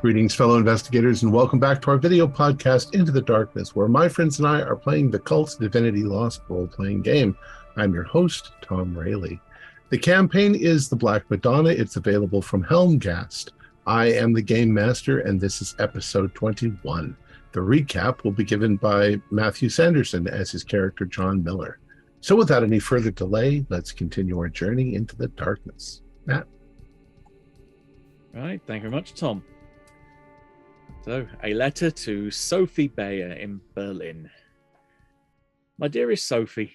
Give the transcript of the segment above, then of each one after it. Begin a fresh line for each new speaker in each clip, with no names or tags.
Greetings, fellow investigators, and welcome back to our video podcast, Into the Darkness, where my friends and I are playing the KULT Divinity Lost role-playing game. I'm your host, Tom Rayleigh. The campaign is The Black Madonna. It's available from Helmcast. I am the game master, and this is episode 21. The recap will be given by Matthew Sanderson as his character, John Miller. So without any further delay, let's continue our journey into the darkness. Matt?
Right, thank you very much, Tom. So, a letter to Sophie Bayer in Berlin. My dearest Sophie,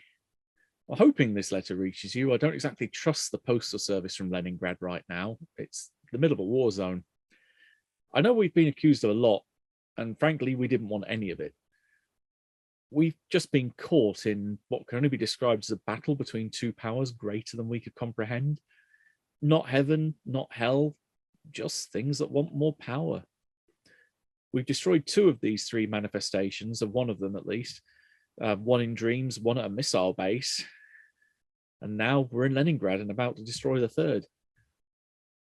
I'm hoping this letter reaches you. I don't exactly trust the postal service from Lenningrad right now. It's the middle of a war zone. I know we've been accused of a lot, and frankly, we didn't want any of it. We've just been caught in what can only be described as a battle between two powers greater than we could comprehend. Not heaven, not hell, just things that want more power. We've destroyed two of these three manifestations, of one of them at least, one in dreams, one at a missile base, and now we're in Lenningrad and about to destroy the third.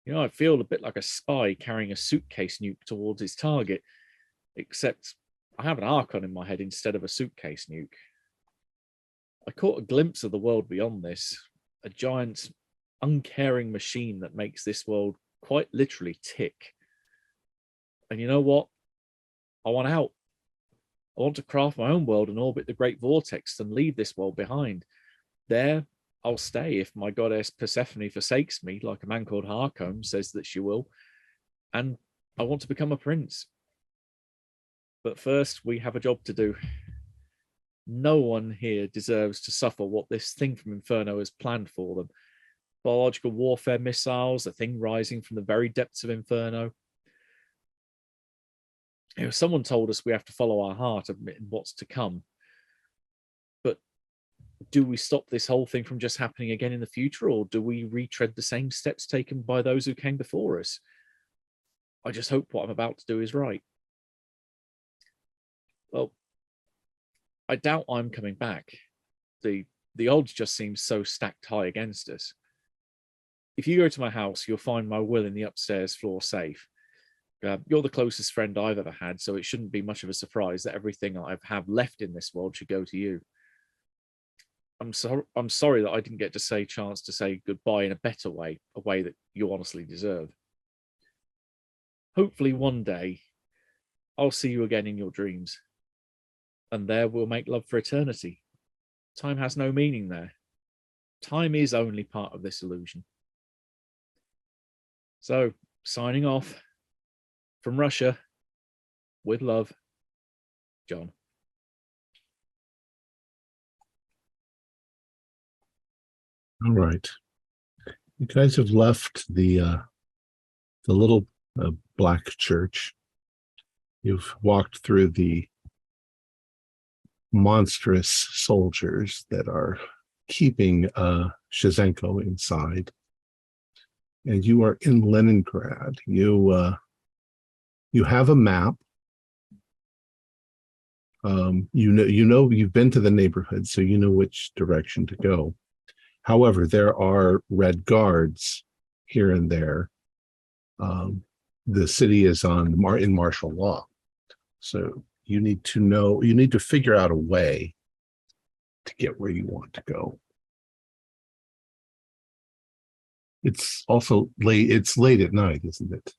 You know, I feel a bit like a spy carrying a suitcase nuke towards his target, except I have an Archon in my head instead of a suitcase nuke. I caught a glimpse of the world beyond this, a giant, uncaring machine that makes this world quite literally tick. And you know what? I want out. I want to craft my own world and orbit the great vortex and leave this world behind. There, I'll stay if my goddess Persephone forsakes me, like a man called Harcombe says that she will. And I want to become a prince. But first, we have a job to do. No one here deserves to suffer what this thing from Inferno has planned for them. Biological warfare missiles, a thing rising from the very depths of Inferno. You know, someone told us we have to follow our heart in what's to come. But do we stop this whole thing from just happening again in the future, or do we retread the same steps taken by those who came before us? I just hope what I'm about to do is right. Well, I doubt I'm coming back. The odds just seem so stacked high against us. If you go to my house, you'll find my will in the upstairs floor safe. You're the closest friend I've ever had, so it shouldn't be much of a surprise that everything I have left in this world should go to you. I'm sorry that I didn't get to say chance to say goodbye in a better way, a way that you honestly deserve. Hopefully one day I'll see you again in your dreams, and there we'll make love for eternity. Time has no meaning there. Time is only part of this illusion. So, signing off. From Russia, with love, John.
All right. You guys have left the little black church. You've walked through the monstrous soldiers that are keeping Shazenko inside. And you are in Leningrad. You have a map. You know you've been to the neighborhood, so you know which direction to go. However, there are red guards here and there. The city is in martial law, so you need to figure out a way to get where you want to go. It's also late. It's late at night, isn't it?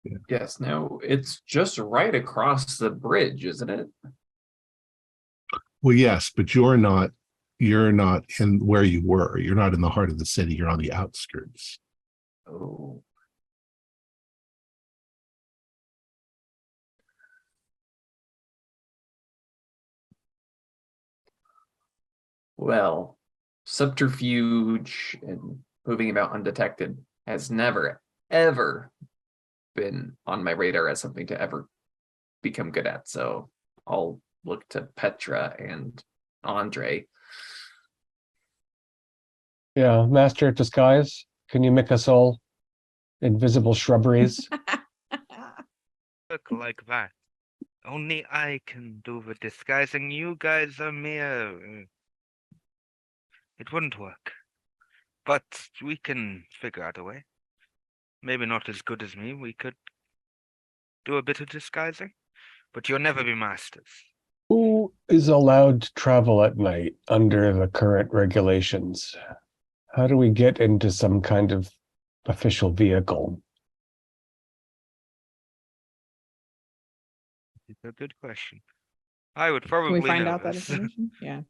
Yeah. Yes, no, it's just right across the bridge, isn't it?
Well, yes, but you're not in where you were. You're not in the heart of the city. You're on the outskirts.
Oh. Well, subterfuge and moving about undetected has never, ever been on my radar as something to ever become good at. So I'll look to Petra and Andre.
Yeah, Master at Disguise, can you make us all invisible shrubberies?
Look like that. Only I can do the disguising. You guys are mere... It wouldn't work. But we can figure out a way. maybe not as good as me, we could do a bit of disguising. But you'll never be masters.
Who is allowed to travel at night under the current regulations? How do we get into some kind of official vehicle?
It's a good question. I would
Can
probably
we find
know
out that
this.
information? Yeah.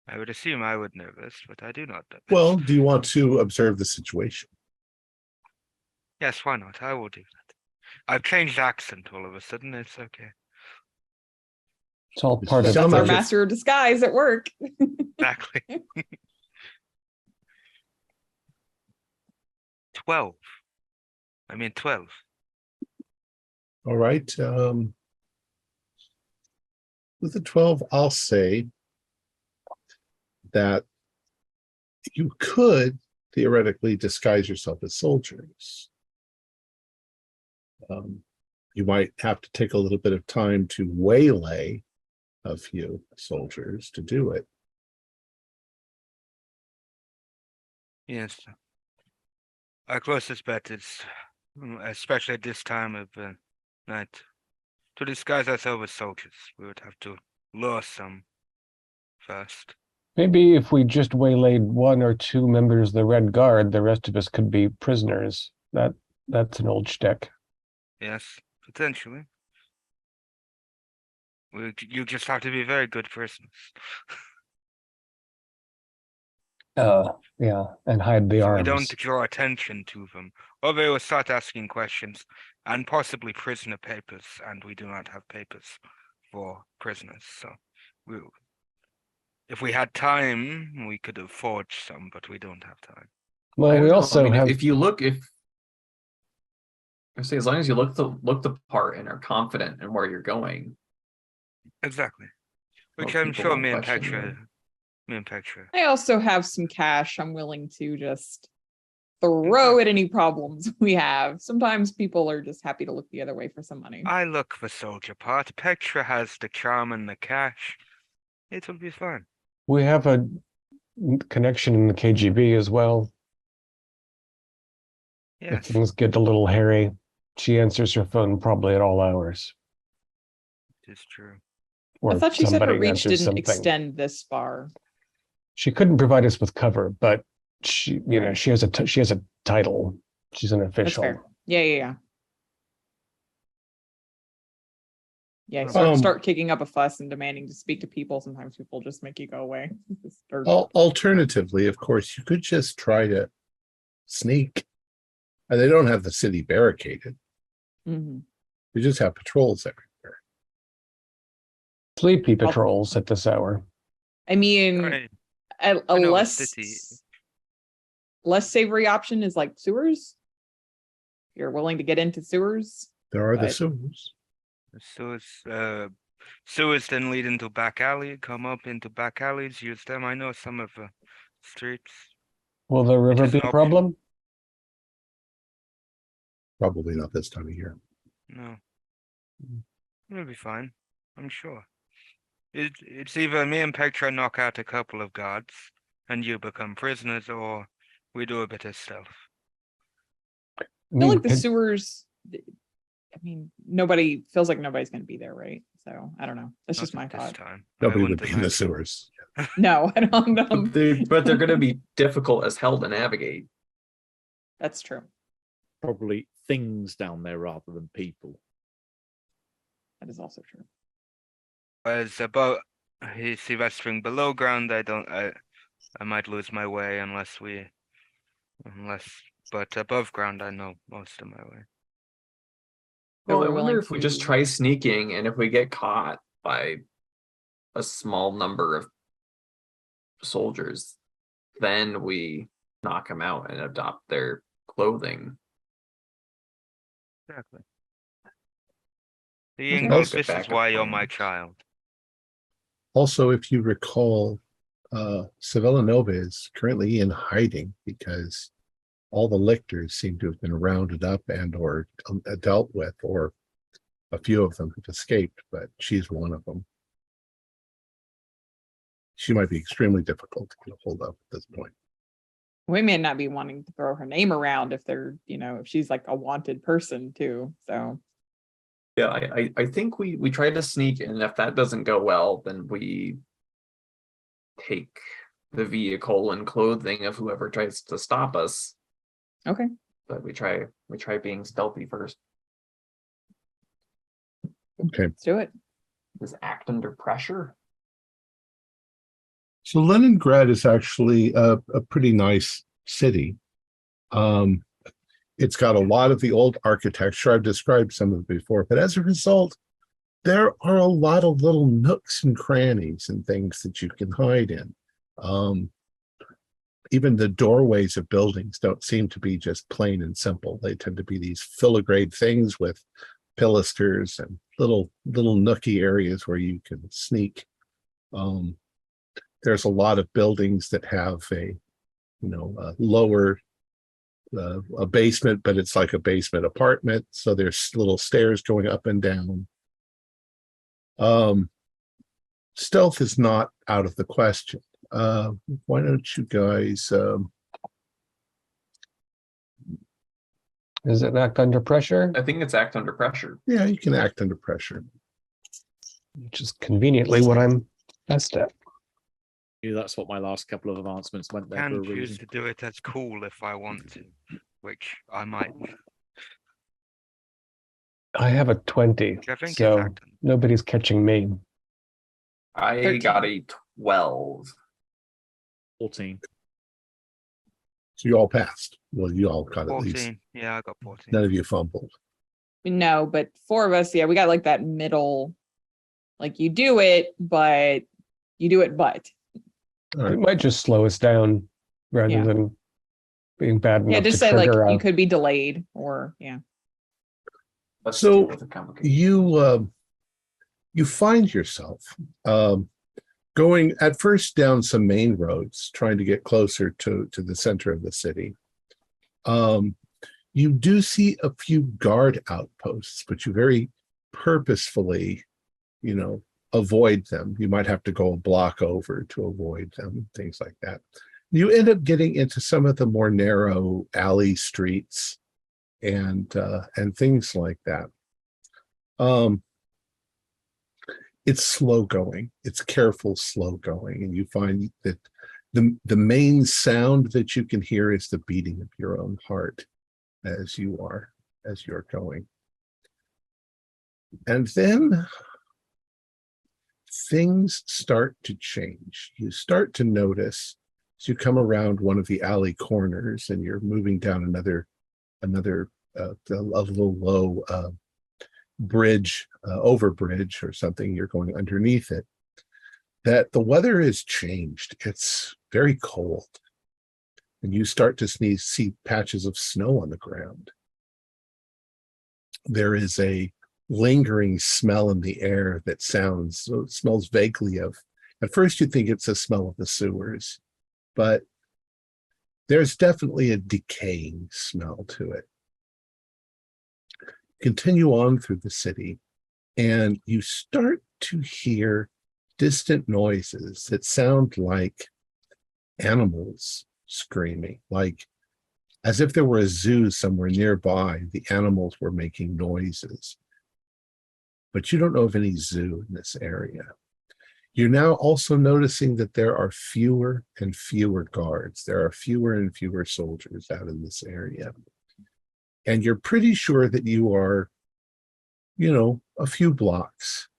I would assume I would know this, but I do not know this.
Well, do you want to observe the situation?
Yes, why not? I will do that. I've changed accent all of a sudden. It's okay.
It's all
It's
part of
sound
That's our
like
the-
master of disguise at work.
Exactly. 12. 12.
All right. With the 12, I'll say that you could theoretically disguise yourself as soldiers. You might have to take a little bit of time to waylay a few soldiers to do it.
Yes. Our closest bet is, especially at this time of night, to disguise ourselves as soldiers. We would have to lure some first.
Maybe if we just waylaid one or two members of the Red Guard, the rest of us could be prisoners. That's an old shtick.
Yes, potentially. You just have to be very good prisoners.
Yeah, and hide the
So
arms.
we don't draw attention to them, or they will start asking questions and possibly prisoner papers, and we do not have papers for prisoners. So if we had time, we could have forged some, but we don't have time.
Well,
I
we
don't know.
also have.
If you look, I say as long as you look the part and are confident in where you're going.
Exactly. Which
Most
I'm
people
sure
won't
me and
question
Petra,
you.
I also have some cash I'm willing to just throw at any problems we have. Sometimes people are just happy to look the other way for some money.
I look for soldier part. Petra has the charm and the cash. It will be fun.
We have a connection in the KGB as well. If
Yes,
things get a little hairy, she answers her phone probably at all hours.
it is true.
I
Or
thought she said her
somebody
reach
answers
didn't
something.
extend this far.
She couldn't provide us with cover, but she,
Right.
she has a title. She's an
That's
official.
fair. Yeah. Yeah,
Um,
start kicking up a fuss and demanding to speak to people. Sometimes people just make you go away. Or-
Alternatively, of course, you could just try to sneak. And they don't have the city barricaded.
Mhm.
They just have patrols everywhere.
Sleepy patrols at this hour.
I mean,
Right.
a
I know a
less
city-
savory option is like sewers. You're willing to get into sewers.
There are the
Right.
sewers.
Sewers then lead into back alley, come up into back alleys, use them. I know some of the streets.
Will the river
is
be
an
a
option.
problem?
Probably not this time of year.
No. It'll be fine, I'm sure. It's either me and Petra knock out a couple of guards and you become prisoners, or we do a bit of stealth.
I feel like the sewers. I mean, nobody feels like nobody's going to be there, right? So I don't know. That's just
Not
my
at this
thought.
time. I
Nobody would
wouldn't
be in the
imagine.
sewers.
No, I don't know.
But they're going to be difficult as hell to navigate.
That's true.
Probably things down there rather than people.
That is also true.
Whereas above, see that string below ground, I might lose my way but above ground, I know most of my way.
But
Well, I
we're
wonder
willing
if we just
to-
try sneaking, and if we get caught by a small number of soldiers, then we knock them out and adopt their clothing.
Exactly. The
Okay.
Ingles,
Get
this is
backup
why you're my
plans.
child.
Also, if you recall, Sevilla Nova is currently in hiding because all the lictors seem to have been rounded up and or dealt with, or a few of them have escaped, but she's one of them. she might be extremely difficult to get a hold of at this point.
We may not be wanting to throw her name around if they're, if she's like a wanted person too. So
Yeah, I think we try to sneak, and if that doesn't go well, then we take the vehicle and clothing of whoever tries to stop us.
okay.
But we try being stealthy first.
Okay.
Let's do it.
Just act under pressure.
So Leningrad is actually a pretty nice city. It's got a lot of the old architecture. I've described some of it before, but as a result, there are a lot of little nooks and crannies and things that you can hide in. Even the doorways of buildings don't seem to be just plain and simple. They tend to be these filigree things with pilasters and little nooky areas where you can sneak. There's a lot of buildings that have a lower a basement, but it's like a basement apartment. So there's little stairs going up and down. Stealth is not out of the question. Why don't you guys?
Is it act under pressure?
I think it's act under pressure.
Yeah, you can act under pressure.
Which is conveniently what I'm best at.
Yeah, that's what my last couple of advancements went there for a
Can choose
reason.
to do it as cool if I want to, which I might.
I have a 20,
Which I think is
so
act.
nobody's catching me.
I
13.
got a 12.
14.
So you all passed. Well, you all got at least.
14. Yeah, I got 14.
None of you fumbled.
No, but 4 of us, yeah, we got like that middle, like you do it, but.
All right.
It might just slow us down rather
Yeah.
than being bad enough
Yeah,
to
just say like
trigger
you
a-
could be delayed or yeah.
Let's
So,
deal with the complication.
You find yourself going at first down some main roads, trying to get closer to the center of the city. You do see a few guard outposts, but you very purposefully, avoid them. You might have to go a block over to avoid them, things like that. You end up getting into some of the more narrow alley streets and things like that. It's slow going. It's careful, slow going, and you find that the main sound that you can hear is the beating of your own heart as you're going. And then things start to change. You start to notice as you come around one of the alley corners and you're moving down another little low bridge, over bridge or something, you're going underneath it, that the weather has changed. It's very cold. And you start to see patches of snow on the ground. There is a lingering smell in the air that smells vaguely of, at first you think it's a smell of the sewers, but there's definitely a decaying smell to it. Continue on through the city, and you start to hear distant noises that sound like animals screaming, like as if there were a zoo somewhere nearby. The animals were making noises. But you don't know of any zoo in this area. You're now also noticing that there are fewer and fewer guards. There are fewer and fewer soldiers out in this area. And you're pretty sure that you are, a few blocks.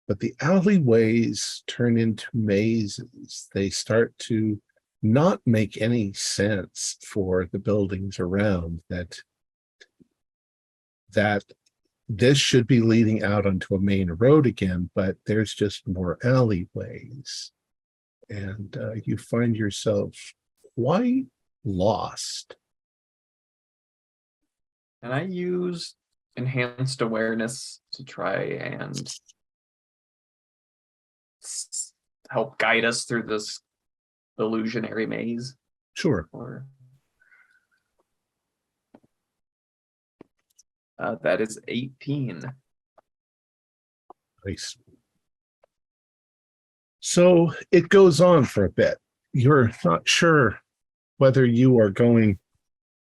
But the alleyways turn into mazes. They start to not make any sense for the buildings around, that this should be leading out onto a main road again, but there's just more alleyways. And you find yourself quite lost.
And I use enhanced awareness to try and help guide us through this illusionary maze.
Sure.
Or that is 18.
Nice. So it goes on for a bit. You're not sure whether you are going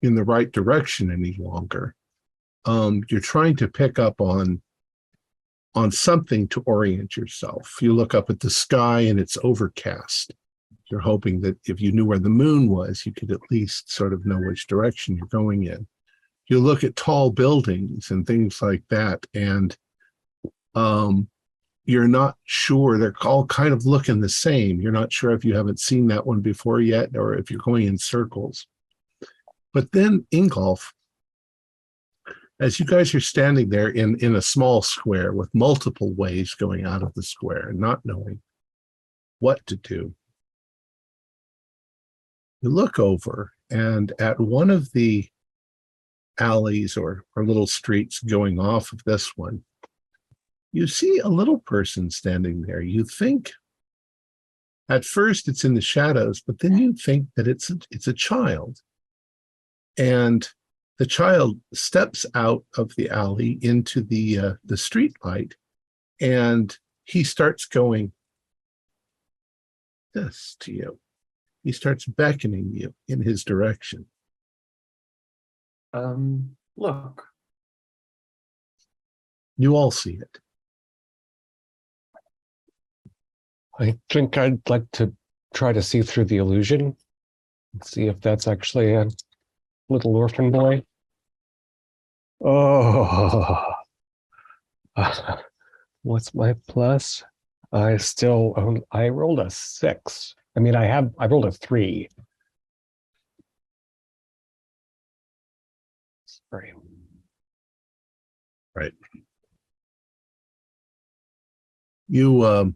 in the right direction any longer. You're trying to pick up on something to orient yourself. You look up at the sky and it's overcast. You're hoping that if you knew where the moon was, you could at least sort of know which direction you're going in. You look at tall buildings and things like that, and you're not sure. They're all kind of looking the same. You're not sure if you haven't seen that one before yet or if you're going in circles. But then Ingolf, as you guys are standing there in a small square with multiple ways going out of the square and not knowing what to do, you look over, and at one of the alleys or little streets going off of this one, you see a little person standing there. You think at first it's in the shadows, but then you think that it's a child. And the child steps out of the alley into the street light, and he starts going this to you. He starts beckoning you in his direction.
Look.
You all see it.
I think I'd like to try to see through the illusion and see if that's actually a little orphan boy. Oh, what's my plus? I rolled a 6. I mean, I rolled a 3. Sorry.
Right. You,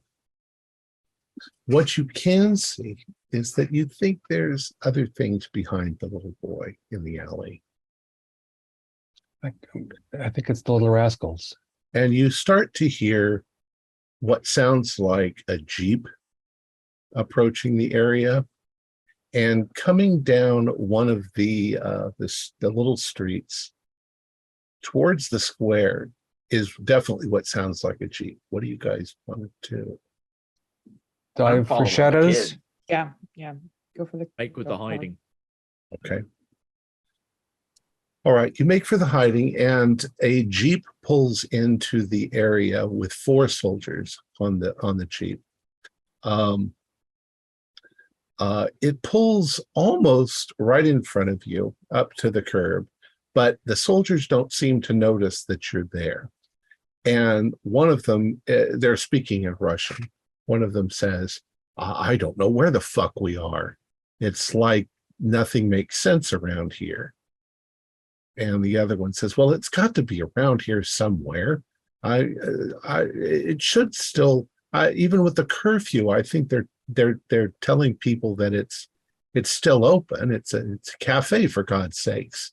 what you can see is that you think there's other things behind the little boy in the alley.
I think it's the Little Rascals.
And you start to hear what sounds like a Jeep approaching the area, and coming down one of the little streets towards the square is definitely what sounds like a Jeep. What do you guys want to do?
Dive for shadows?
Yeah. Go for the
Make with the hiding.
Okay. All right, you make for the hiding, and a Jeep pulls into the area with 4 soldiers on the Jeep. It pulls almost right in front of you up to the curb, but the soldiers don't seem to notice that you're there. And one of them, they're speaking in Russian. One of them says, I don't know where the fuck we are. It's like nothing makes sense around here. And the other one says, well, it's got to be around here somewhere. It should still, even with the curfew, I think they're telling people that it's still open. It's a cafe, for God's sakes.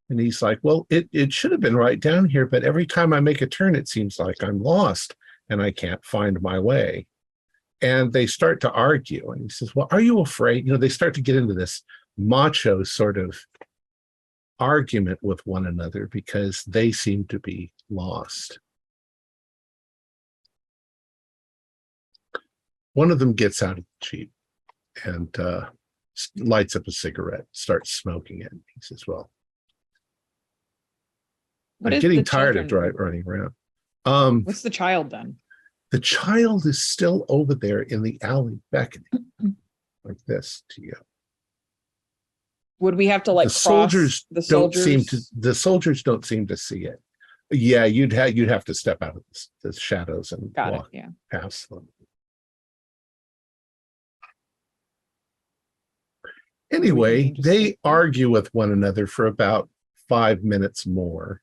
And he's like, well, it should have been right down here, but every time I make a turn, it seems like I'm lost and I can't find my way. And they start to argue. And he says, well, are you afraid? They start to get into this macho sort of argument with one another because they seem to be lost. One of them gets out of the Jeep and lights up a cigarette, starts smoking it. He says, well, I'm getting tired of running around.
What's the child done?
The child is still over there in the alley beckoning like this to you.
Would we have to
The soldiers don't seem to see it. Yeah, you'd have to step out of the shadows and walk past them. Anyway, they argue with one another for about 5 minutes more.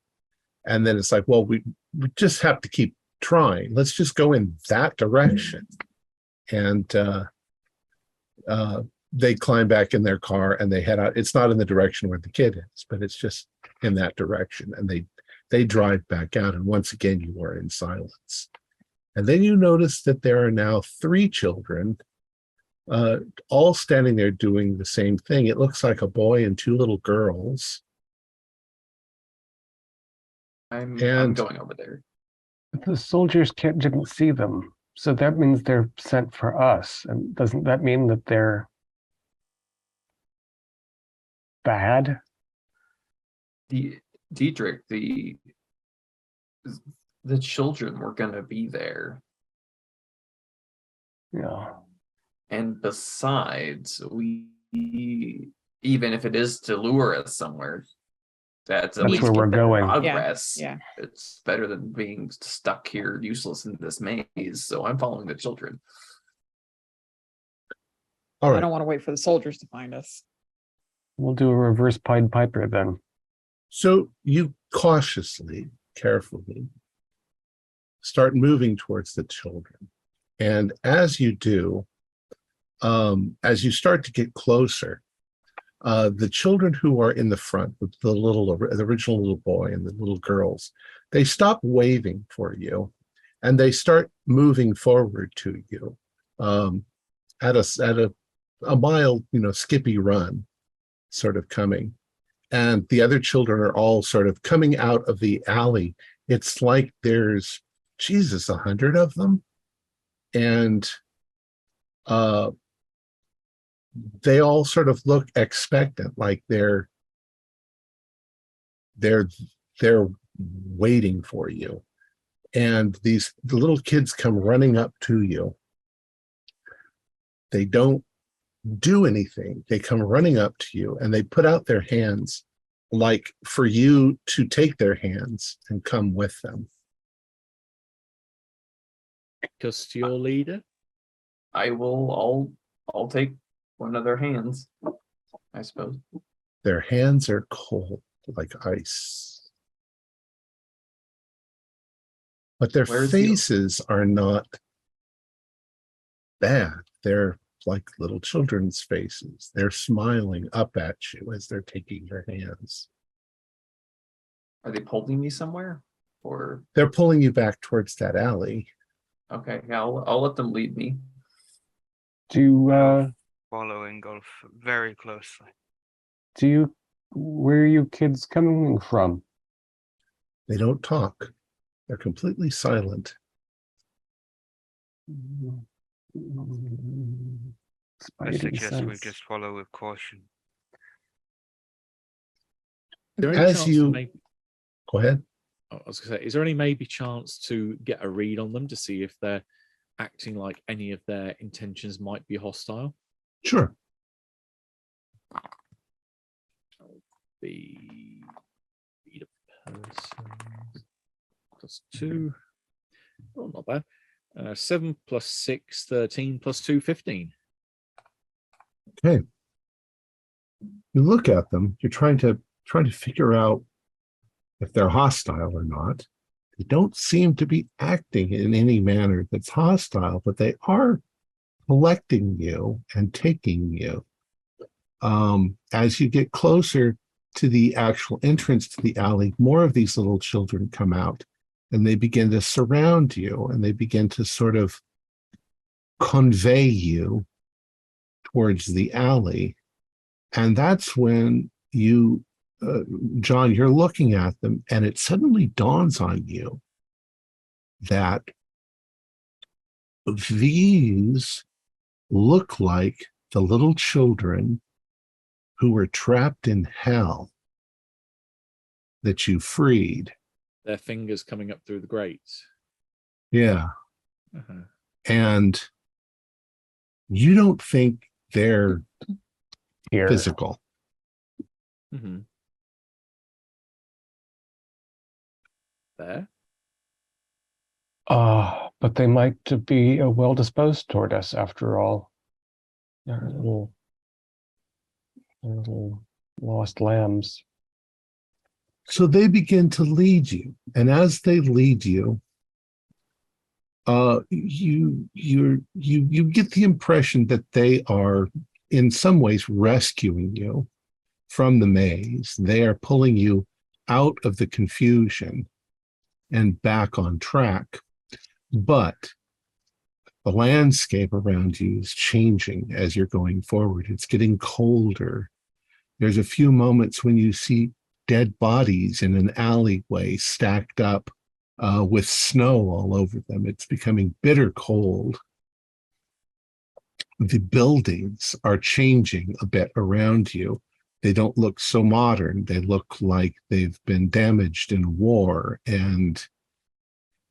And then it's like, well, we just have to keep trying. Let's just go in that direction. And they climb back in their car and they head out. It's not in the direction where the kid is, but it's just in that direction. And they drive back out. And once again, you are in silence. And then you notice that there are now 3 children, all standing there doing the same thing. It looks like a boy and 2 little girls.
I'm going over there.
The soldiers didn't see them, So that means they're sent for us. And doesn't that mean that they're bad?
Diedrich, the children were gonna be there.
Yeah.
And besides, we even if it is to lure us somewhere, that's at
That's
least
where we're going.
progress.
Yeah.
It's better than being stuck here useless in this maze. So I'm following the children.
All
I
right.
don't want to wait for the soldiers to find us.
We'll do a reverse Pied Piper then.
So you cautiously, carefully start moving towards the children. And as you do, as you start to get closer, the children who are in the front, the original little boy and the little girls, they stop waving for you, and they start moving forward to you at a mild, skippy run, sort of coming. And the other children are all sort of coming out of the alley. It's like there's, Jesus, 100 of them, and they all sort of look expectant, like they're waiting for you. And the little kids come running up to you. They don't do anything. They come running up to you and they put out their hands like for you to take their hands and come with them.
Just your leader.
I'll take one of their hands, I suppose.
Their hands are cold like ice. But their faces are not bad. They're like little children's faces. They're smiling up at you as they're taking your hands.
Are they pulling me somewhere? Or
they're pulling you back towards that alley.
Okay, yeah, I'll let them lead me.
Following Golf very closely.
Where are you kids coming from?
They don't talk. They're completely silent.
I suggest we just follow with caution.
Go ahead.
I was going to say, is there any maybe chance to get a read on them to see if they're acting like any of their intentions might be hostile?
Sure.
Be read a person +2. Oh, not bad. 7 + 6, 13 + 2, 15.
Okay. You look at them. You're trying to figure out if they're hostile or not. They don't seem to be acting in any manner that's hostile, but they are collecting you and taking you. As you get closer to the actual entrance to the alley, more of these little children come out and they begin to surround you and they begin to sort of convey you towards the alley. And that's when you, John, you're looking at them and it suddenly dawns on you that these look like the little children who were trapped in hell that you freed.
Their fingers coming up through the grates.
Yeah.
Uh-huh.
And you don't think they're physical.
Mm-hmm. There.
But they might be well disposed toward us after all. They're little lost lambs.
So they begin to lead you, and as they lead you, you get the impression that they are in some ways rescuing you from the maze. They are pulling you out of the confusion and back on track. But the landscape around you is changing as you're going forward. It's getting colder. There's a few moments when you see dead bodies in an alleyway stacked up with snow all over them. It's becoming bitter cold. The buildings are changing a bit around you. They don't look so modern. They look like they've been damaged in war. And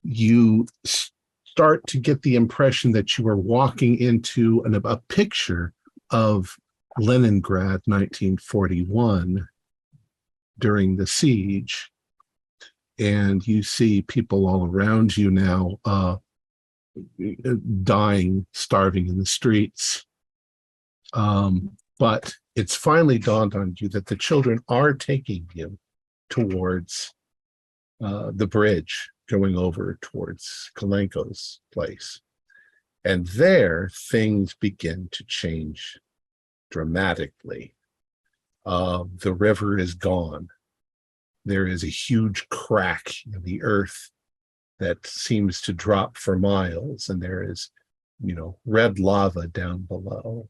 you start to get the impression that you are walking into a picture of Leningrad 1941 during the siege. And you see people all around you now dying, starving in the streets. But it's finally dawned on you that the children are taking you towards the bridge going over towards Kalenko's place. And there, things begin to change dramatically. The river is gone. There is a huge crack in the earth that seems to drop for miles, and there is, red lava down below.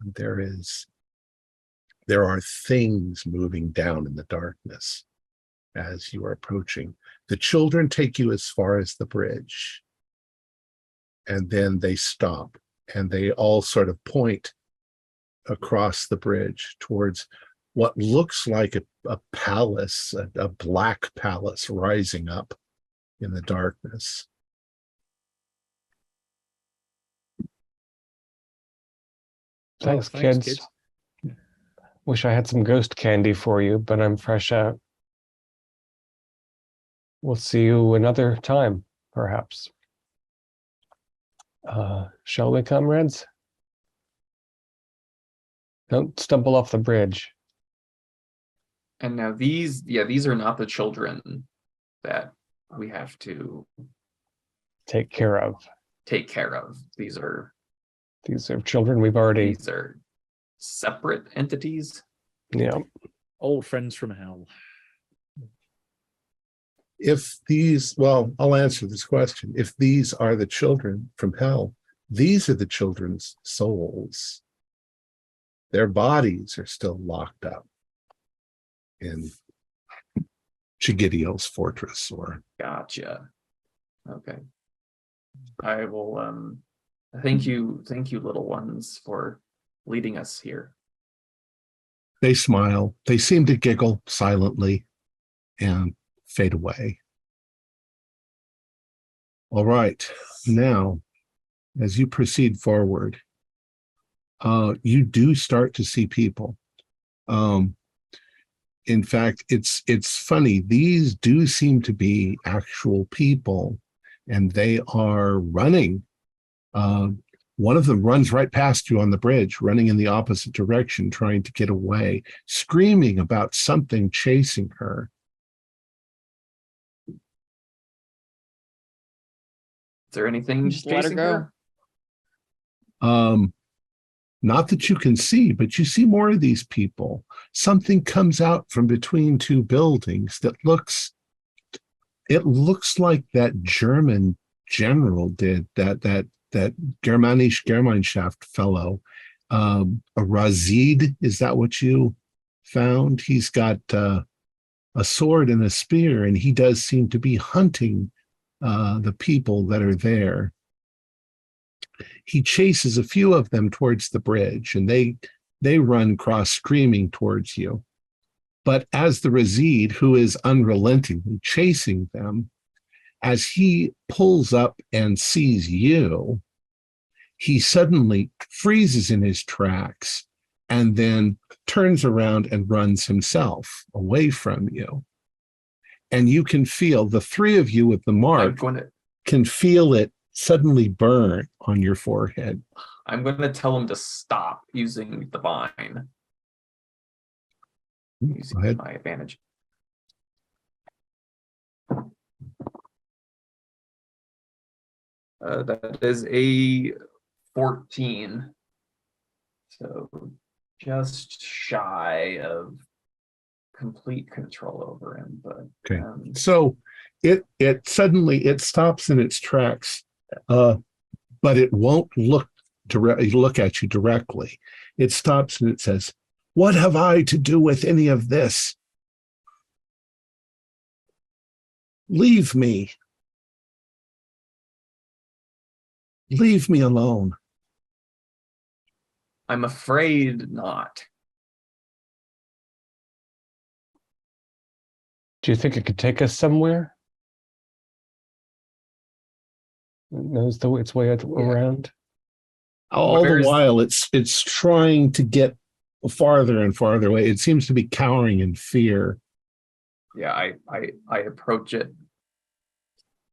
There are things moving down in the darkness as you are approaching. The children take you as far as the bridge, and then they stop, and they all sort of point across the bridge towards what looks like a palace, a black palace rising up in the darkness.
Thanks, kids. Wish I had some ghost candy for you, but I'm fresh out. We'll see you another time, perhaps. Shall we, comrades? Don't stumble off the bridge.
And now these are not the children that we have to
take care of.
These are
children we've already.
These are separate entities.
Yeah.
Old friends from hell.
I'll answer this question. If these are the children from hell, these are the children's souls. Their bodies are still locked up in Chigidio's fortress.
Gotcha. Okay. I will thank you, little ones, for leading us here.
They smile. They seem to giggle silently and fade away. All right. Now, as you proceed forward, you do start to see people. In fact, it's funny. These do seem to be actual people, and they are running. One of them runs right past you on the bridge, running in the opposite direction, trying to get away, screaming about something chasing her.
Is there anything
Just let her go.
Not that you can see, but you see more of these people. Something comes out from between two buildings that looks like that German general did, that Gemeinschaft fellow. A Razid, is that what you found? He's got a sword and a spear, and he does seem to be hunting the people that are there. He chases a few of them towards the bridge, and they run cross screaming towards you. But as the Razid, who is unrelentingly chasing them, as he pulls up and sees you, he suddenly freezes in his tracks and then turns around and runs himself away from you. And you can feel, the three of you with the mark can feel it suddenly burn on your forehead.
I'm going to tell him to stop using the vine. Using my advantage. That is a 14. So just shy of complete control over him. But
okay. So it suddenly stops in its tracks, but it won't look at you directly. It stops and it says, "What have I to do with any of this? Leave me." Leave me alone.
I'm afraid not.
Do you think it could take us somewhere? It knows its way around.
All the
Where's-
while, it's trying to get farther and farther away. It seems to be cowering in fear.
Yeah, I approach it.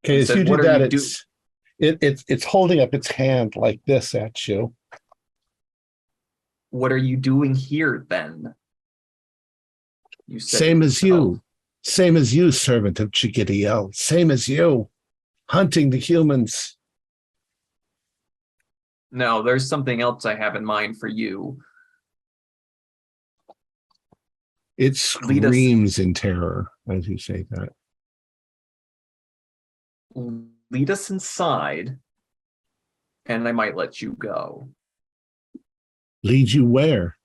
Okay,
He
as
said,
you do
"What are
that,
you
it's holding up its hand like this at you.
What are you doing here then?" You said
Same as
yourself.
you. Same as you, servant of Chigitiel. Same as you. Hunting the humans.
No, there's something else I have in mind for you.
It
Lead us-
screams in terror as you say that.
Lead us inside, and I might let you go.
Lead you where?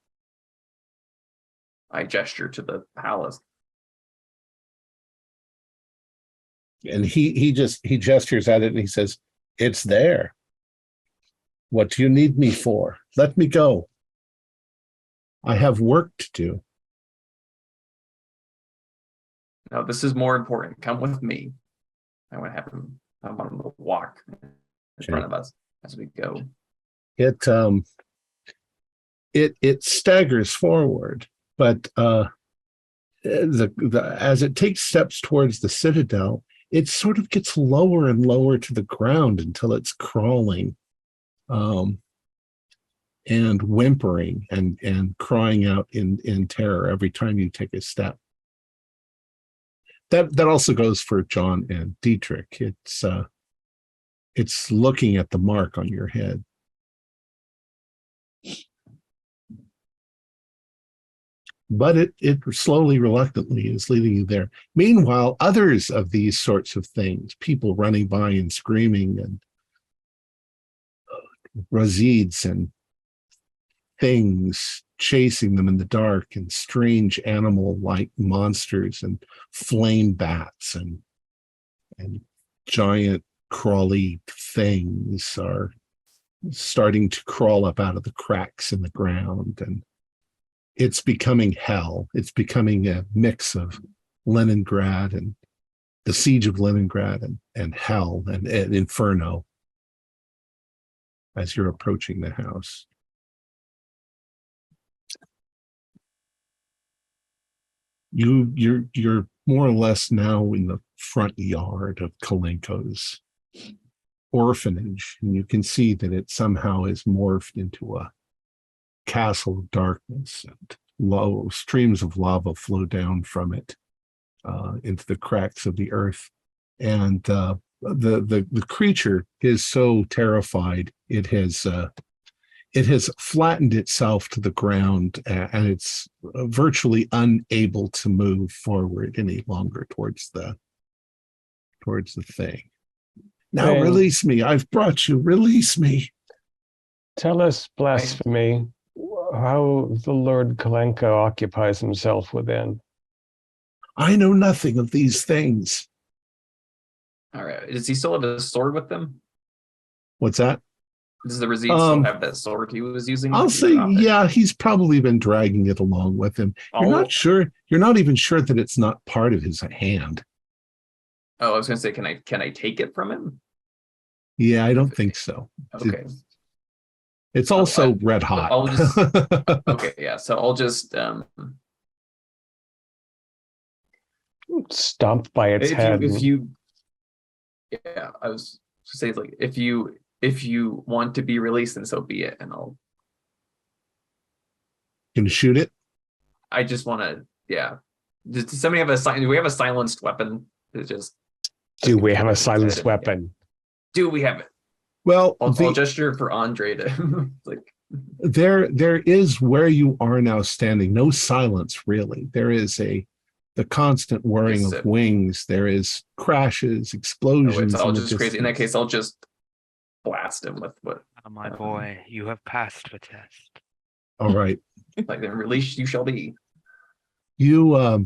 I gesture to the palace.
And he gestures at it and he says, "It's there. What do you need me for? Let me go. I have work to do."
No, this is more important. Come with me. I want to have him. I want him to walk in front of us as we go.
It staggers forward, but as it takes steps towards the citadel, it sort of gets lower and lower to the ground until it's crawling, and whimpering and crying out in terror every time you take a step. That also goes for John and Dietrich. It's looking at the mark on your head. But it slowly, reluctantly is leading you there. Meanwhile, others of these sorts of things, people running by and screaming, and Razids and things chasing them in the dark, and strange animal-like monsters and flame bats and giant crawly things are starting to crawl up out of the cracks in the ground, and it's becoming hell. It's becoming a mix of Leningrad and the siege of Leningrad and hell and inferno as you're approaching the house. You're more or less now in the front yard of Kalenko's orphanage, and you can see that it somehow is morphed into a castle of darkness, and low streams of lava flow down from it into the cracks of the earth. And the creature is so terrified it has flattened itself to the ground, and it's virtually unable to move forward any longer towards the thing. Now,
Hey.
release me. I've brought you. Release me.
Tell us, blasphemy, how the Lord Kalenko occupies himself within.
I know nothing of these things.
All right. Does he still have a sword with him?
What's that?
Does the Razid still have that sword he was using?
I'll say, yeah, he's probably been dragging it along with him. You're not sure. You're not even sure that it's not part of his hand.
Oh, I was going to say, can I take it from him?
Yeah, I don't think so.
Okay.
It's also red hot.
I'll just okay, yeah. So I'll just
Stomp by its head.
Yeah, I was to say, like, if you want to be released, then so be it, and I'll.
Can you shoot it?
I just want to, yeah. Does somebody have do we have a silenced weapon?
Do we have a silenced weapon?
Do we have it?
Well,
I'll gesture for Andre to like.
There is, where you are now standing, no silence really. There is the constant whirring of wings. There is crashes, explosions.
It's all just crazy. In that case, I'll just blast him with what.
Oh, my boy, you have passed the test.
All right.
Like, then released you shall be.
You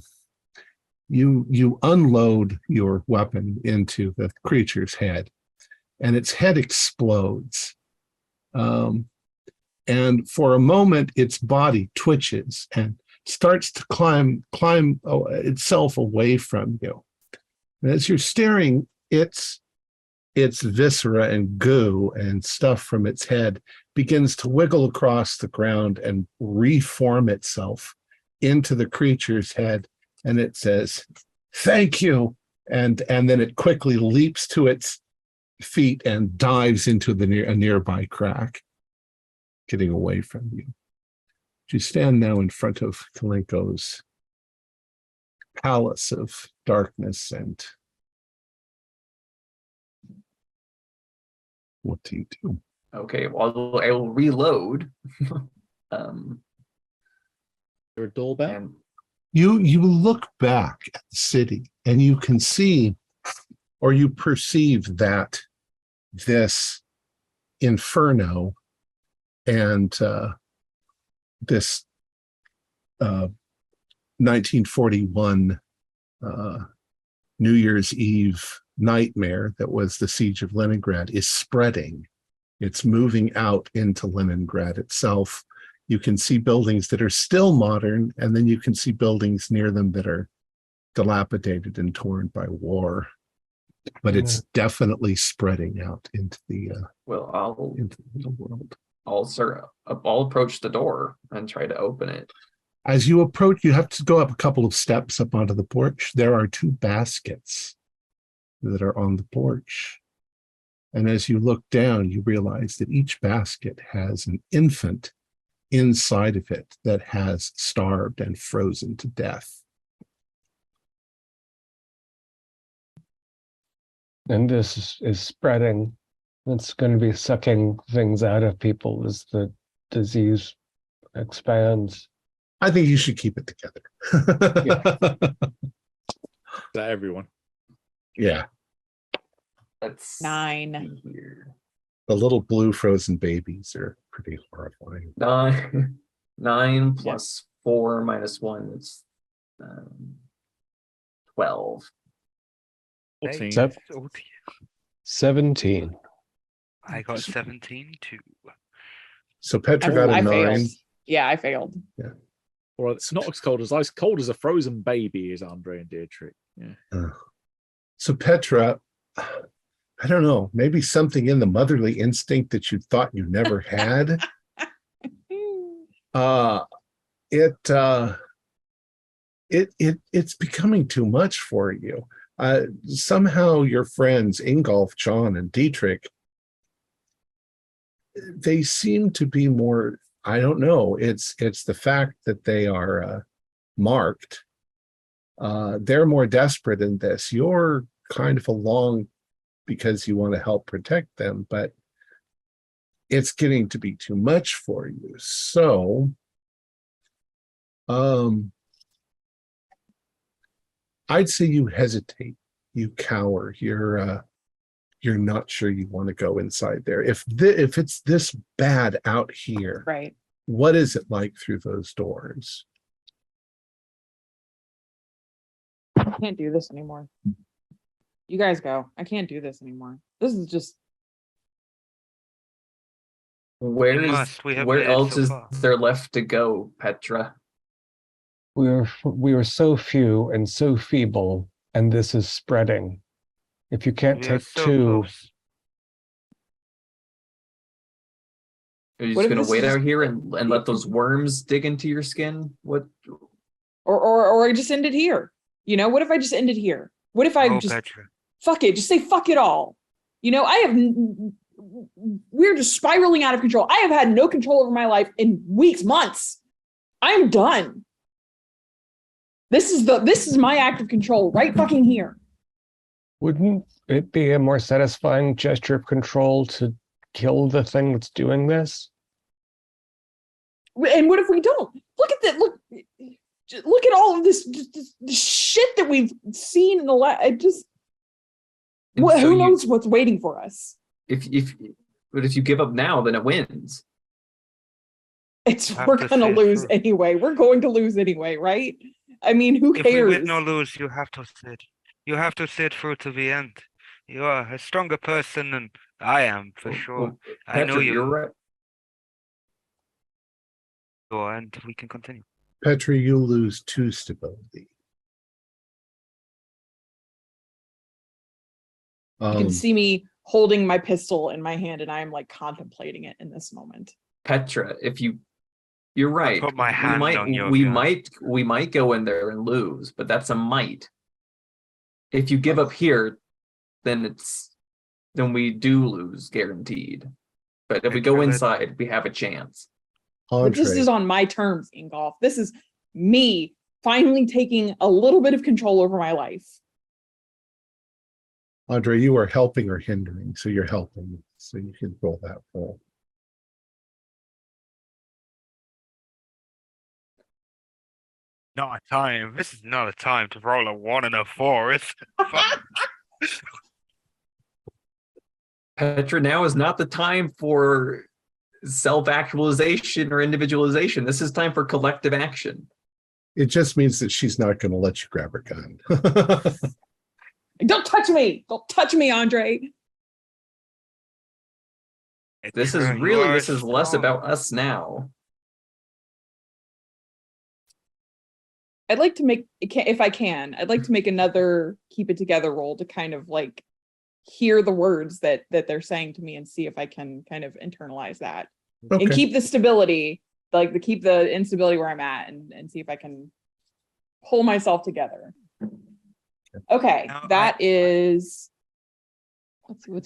unload your weapon into the creature's head, and its head explodes. And for a moment, its body twitches and starts to climb itself away from you. And as you're staring, its viscera and goo and stuff from its head begins to wiggle across the ground and reform itself into the creature's head. And it says, "Thank you." And then it quickly leaps to its feet and dives into a nearby crack, getting away from you. You stand now in front of Kalenko's palace of darkness, and what do you do?
Okay, well, I will reload.
There a doorbell?
And
You look back at the city and you can see, or you perceive, that this inferno and this 1941 New Year's Eve nightmare that was the siege of Leningrad is spreading. It's moving out into Leningrad itself. You can see buildings that are still modern, and then you can see buildings near them that are dilapidated and torn by war. But it's definitely spreading out into the into the real world.
I'll approach the door and try to open it.
As you approach, you have to go up a couple of steps up onto the porch. There are 2 baskets that are on the porch. And as you look down, you realize that each basket has an infant inside of it that has starved and frozen to death.
And this is spreading. It's going to be sucking things out of people as the disease expands.
I think you should keep it together.
That everyone.
Yeah.
Let's
9.
see here.
The little blue frozen babies are pretty horrifying.
9 plus 4 minus 1 is 12.
14.
17.
I got 17 too.
So Petra got a
I
9.
failed. Yeah, I failed.
Or it's not as cold as a frozen baby is Andre and Dietrich. Yeah.
So Petra, I don't know, maybe something in the motherly instinct that you thought you never had. It's becoming too much for you. Somehow your friends Ingolf, John, and Dietrich, they seem to be more, I don't know, it's the fact that they are marked. They're more desperate in this. You're kind of along because you want to help protect them, but it's getting to be too much for you. So I'd say you hesitate, you cower, you're not sure you want to go inside there. If it's this bad out here,
Right.
what is it like through those doors?
I can't do this anymore. You guys go. I can't do this anymore. This is just
Where
We have made it
else
so
is
far.
there left to go, Petra?
We were so few and so feeble, and this is spreading. If you can't
We are
take
so
2,
close.
Are you
What
just
if
gonna
this
wait
is-
out here and let those worms dig into your skin? What?
or I just end it here. You know, what if I just end it here? What if I
Oh,
just
Petra.
fuck it, just say fuck it all? You know, we're just spiraling out of control. I have had no control over my life in weeks, months. I'm done. This is my act of control right fucking here.
wouldn't it be a more satisfying gesture of control to kill the thing that's doing this?
And what if we don't? Look at that. Look at all of this shit that we've seen in the last.
And so
Who knows what's waiting for us?
But if you give up now, then it wins.
Have
We're
to
gonna
sit
lose
through.
anyway. We're going to lose anyway, right? I mean, who
If we
cares?
win or lose, you have to sit. You have to sit through to the end. You are a stronger person than I am for
Well,
sure.
well,
I know
Patrick, you're
you.
right.
And we can continue.
Petra, you lose 2 stability.
You can see me holding my pistol in my hand, and I am like contemplating it in this moment.
Petra, if you're right.
put my
we
hand
might
on your
we
gun.
might go in there and lose, but that's a might. If you give up here, then we do lose guaranteed. But if we go inside, we have a chance.
But this is on my terms, Ingolf. This is me finally taking a little bit of control over my life.
Andre, you are helping or hindering, so you're helping. So you can roll that roll.
Not a time. This is not a time to roll a 1 and a 4. It's
Petra, now is not the time for self-actualization or individualization. This is time for collective action.
It just means that she's not going to let you grab her gun.
Don't touch me! Don't touch me, Andre!
This is less about us now.
I'd like to make, if I can, I'd like to make another keep it together roll to kind of like hear the words that they're saying to me and see if I can kind of internalize that and keep the stability, like keep the instability where I'm at and see if I can pull myself together. Okay, let's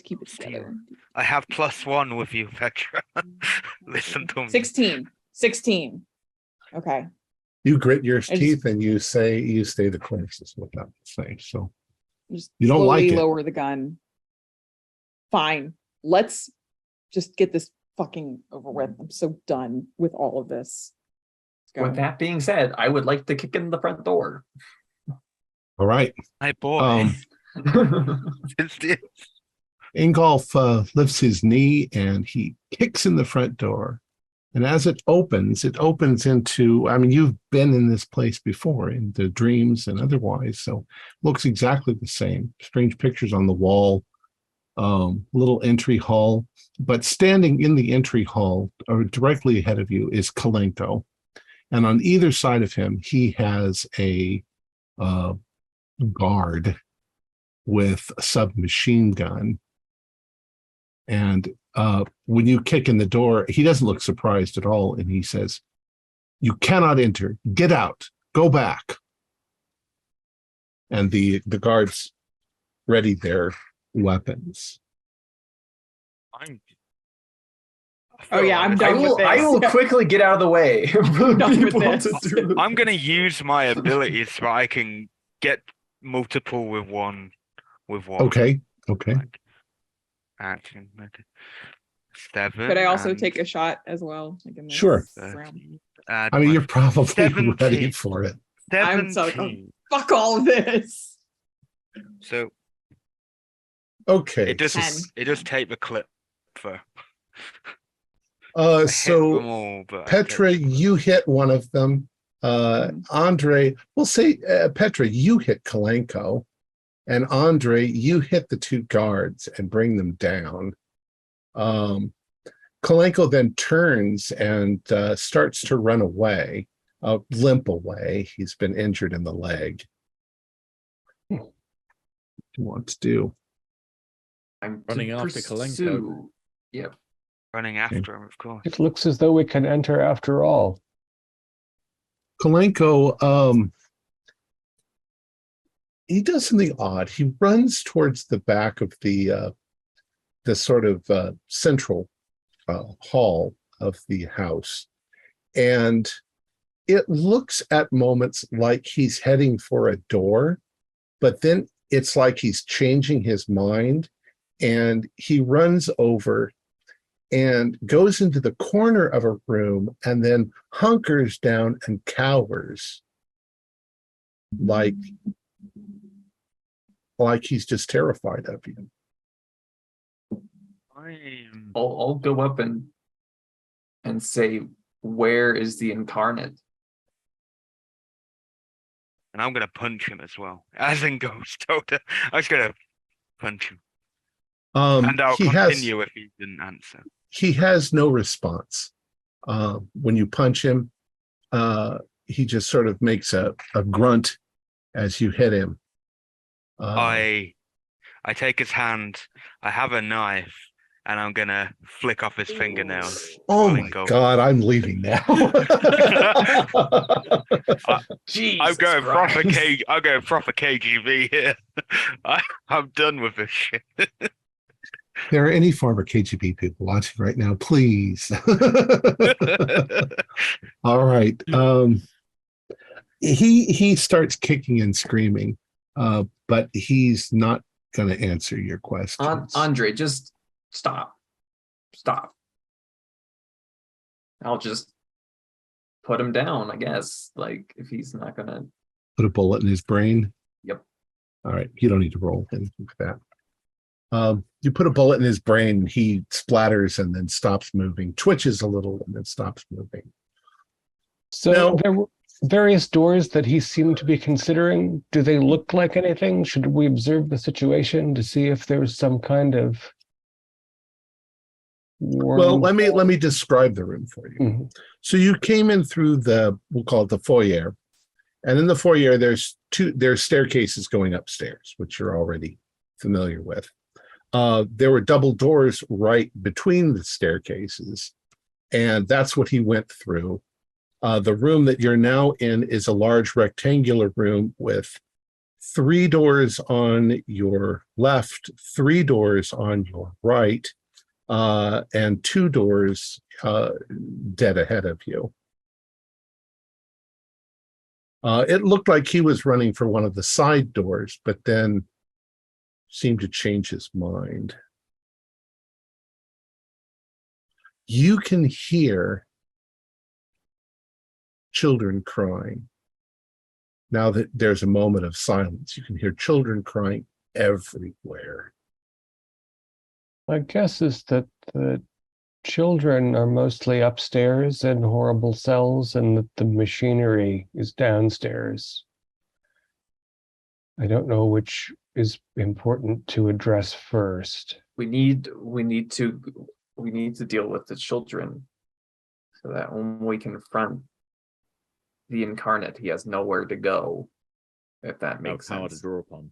keep it together.
I have +1 with you, Petra. Listen to me.
16. Okay.
You grit your teeth and you stay the course, is what that would say. So
just
you don't like it.
Lower the gun. Fine. Let's just get this fucking over with. I'm so done with all of this.
With that being said, I would like to kick in the front door.
All right.
Hi, boy.
Ingolf lifts his knee and he kicks in the front door. And as it opens into, I mean, you've been in this place before in the dreams and otherwise, so it looks exactly the same. Strange pictures on the wall, little entry hall, but standing in the entry hall or directly ahead of you is Kalenko. And on either side of him, he has a guard with a submachine gun. And when you kick in the door, he doesn't look surprised at all. And he says, "You cannot enter. Get out. Go back." And the guards ready their weapons.
I'm done with this.
I will quickly get out of the way.
I'm done with this.
I'm going to use my abilities so I can get multiple with one.
Okay.
Like, action. Okay. 7.
Could I also take a shot as well? Like in this
Sure.
round?
I mean, you're probably
17.
ready for it.
17.
I'm so fuck all of this.
So
Okay.
it does take the clip for.
So Petra, you hit one of them. Andre, we'll say Petra, you hit Kalenko, and Andre, you hit the 2 guards and bring them down. Kalenko then turns and starts to run away, limp away. He's been injured in the leg. What do you want to do?
I'm
running after Kalenko.
Yep.
Running after him, of course.
It looks as though we can enter after all.
Kalenko, he does something odd. He runs towards the back of the sort of central hall of the house, and it looks at moments like he's heading for a door, but then it's like he's changing his mind, and he runs over and goes into the corner of a room and then hunkers down and cowers like he's just terrified of you.
I'll go up and say, "Where is the incarnate?"
And I'm gonna punch him as well. As in Ghost Totem. I was gonna punch him. And I'll
He
continue if he didn't answer.
he has no response. When you punch him, he just sort of makes a grunt as you hit him.
I take his hand. I have a knife, and I'm gonna flick off his fingernails.
Oh
while
my
he goes.
God, I'm leaving now.
Jesus
I'm going proper
Christ.
I'm going proper KGB here. I'm done with this shit.
There are any former KGB people watching right now, please. All right. He starts kicking and screaming, but he's not going to answer your questions.
Andre, just stop. Stop. I'll just put him down, I guess. Like, if he's not gonna.
Put a bullet in his brain.
Yep.
All right. You don't need to roll anything for that. You put a bullet in his brain, he splatters and then stops moving, twitches a little and then stops moving.
So
Now-
there were various doors that he seemed to be considering. Do they look like anything? Should we observe the situation to see if there's some kind of
Well, let me describe the room for you.
Mhm.
So you came in through we'll call it the foyer. And in the foyer, there's staircases going upstairs, which you're already familiar with. There were double doors right between the staircases, and that's what he went through. The room that you're now in is a large rectangular room with 3 doors on your left, 3 doors on your right, and 2 doors dead ahead of you. It looked like he was running for one of the side doors, but then seemed to change his mind. You can hear children crying. Now that there's a moment of silence, you can hear children crying everywhere.
My guess is that the children are mostly upstairs in horrible cells and that the machinery is downstairs. I don't know which is important to address first.
We need to deal with the children so that when we confront the incarnate, he has nowhere to go. If that
No
makes
power
sense.
to draw upon.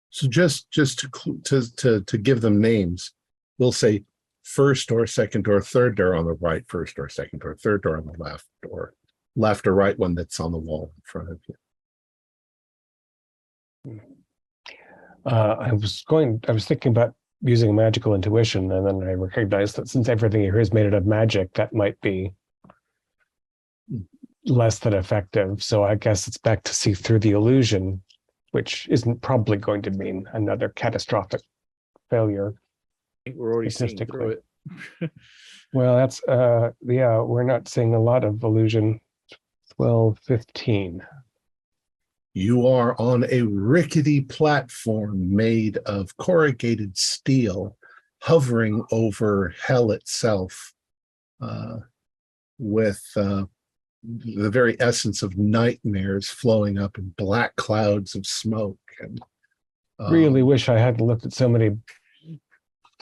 So just to give them names, we'll say first door, second door, third door on the right, first door, second door, third door on the left, or left or right one that's on the wall in front of you.
I was thinking about using magical intuition, and then I recognized that since everything here is made out of magic, that might be less than effective. So I guess it's back to see through the illusion, which isn't probably going to mean another catastrophic failure.
I think we're already seeing
Statistically.
through it.
Well, that's we're not seeing a lot of illusion. 12, 15.
You are on a rickety platform made of corrugated steel, hovering over hell itself, with the very essence of nightmares flowing up in black clouds of smoke. And
Really wish I hadn't looked at so many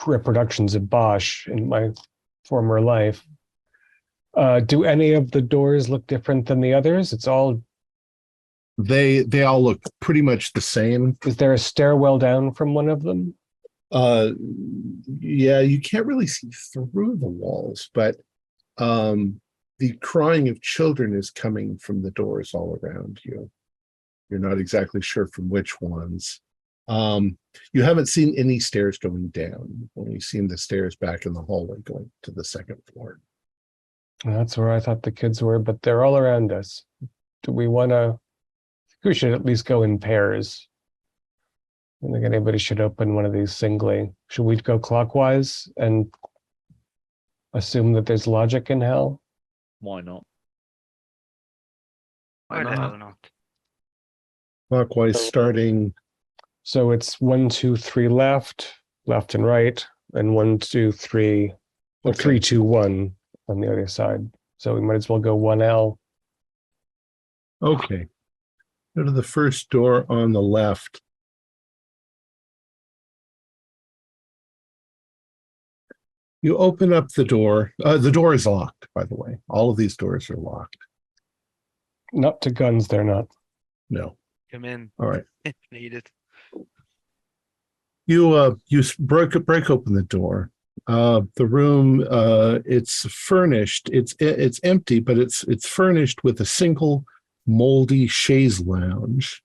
reproductions of Bosch in my former life. Do any of the doors look different than the others? It's all.
they all look pretty much the same.
Is there a stairwell down from one of them?
Yeah, you can't really see through the walls, but the crying of children is coming from the doors all around you. You're not exactly sure from which ones. You haven't seen any stairs going down. You've only seen the stairs back in the hallway going to the second floor.
That's where I thought the kids were, but they're all around us. Do we want to? We should at least go in pairs. I don't think anybody should open one of these singly. Should we go clockwise and assume that there's logic in hell?
Why not?
Why the hell not?
Clockwise starting.
So it's 1, 2, 3 left, left and right, and 1, 2, 3, or
Okay.
3, 2, 1 on the other side. So we might as well go 1L.
Okay. Go to the first door on the left. You open up the door. The door is locked, by the way. All of these doors are locked.
Not to guns, they're not.
No.
Come in
All right.
if needed.
You break open the door. The room it's furnished. It's empty, but it's furnished with a single moldy chaise lounge,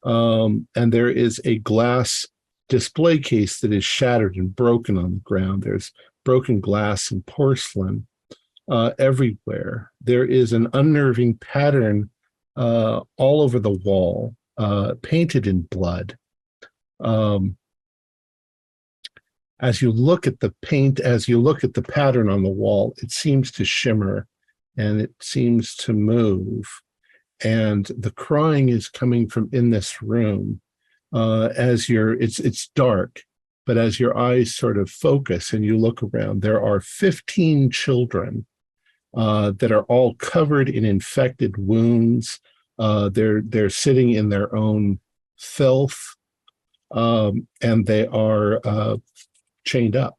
and there is a glass display case that is shattered and broken on the ground. There's broken glass and porcelain everywhere. There is an unnerving pattern all over the wall, painted in blood. As you look at the paint, as you look at the pattern on the wall, it seems to shimmer and it seems to move. And the crying is coming from in this room. It's dark, but as your eyes sort of focus and you look around, there are 15 children that are all covered in infected wounds. They're sitting in their own filth, and they are chained up.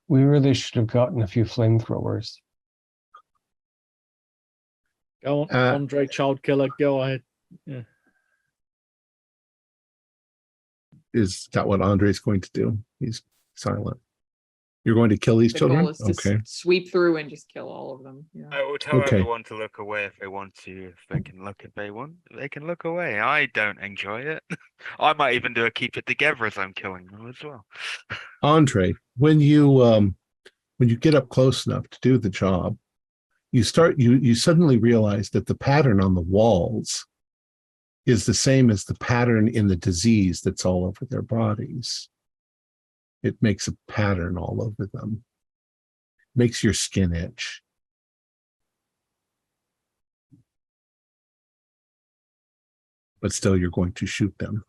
We really should have gotten a few flamethrowers.
Go on, Andre, child killer, go ahead. Yeah.
Is that what Andre's going to do? He's silent. You're going to kill these
The
children?
goal is to sweep through and just kill all of them. Yeah.
I will tell
Okay.
everyone to look away if they want to. If they can look, if they want, they can look away. I don't enjoy it. I might even do a keep it together as I'm killing them as well.
Andre, when you get up close enough to do the job, you suddenly realize that the pattern on the walls is the same as the pattern in the disease that's all over their bodies. It makes a pattern all over them. Makes your skin itch. But still, you're going to shoot them.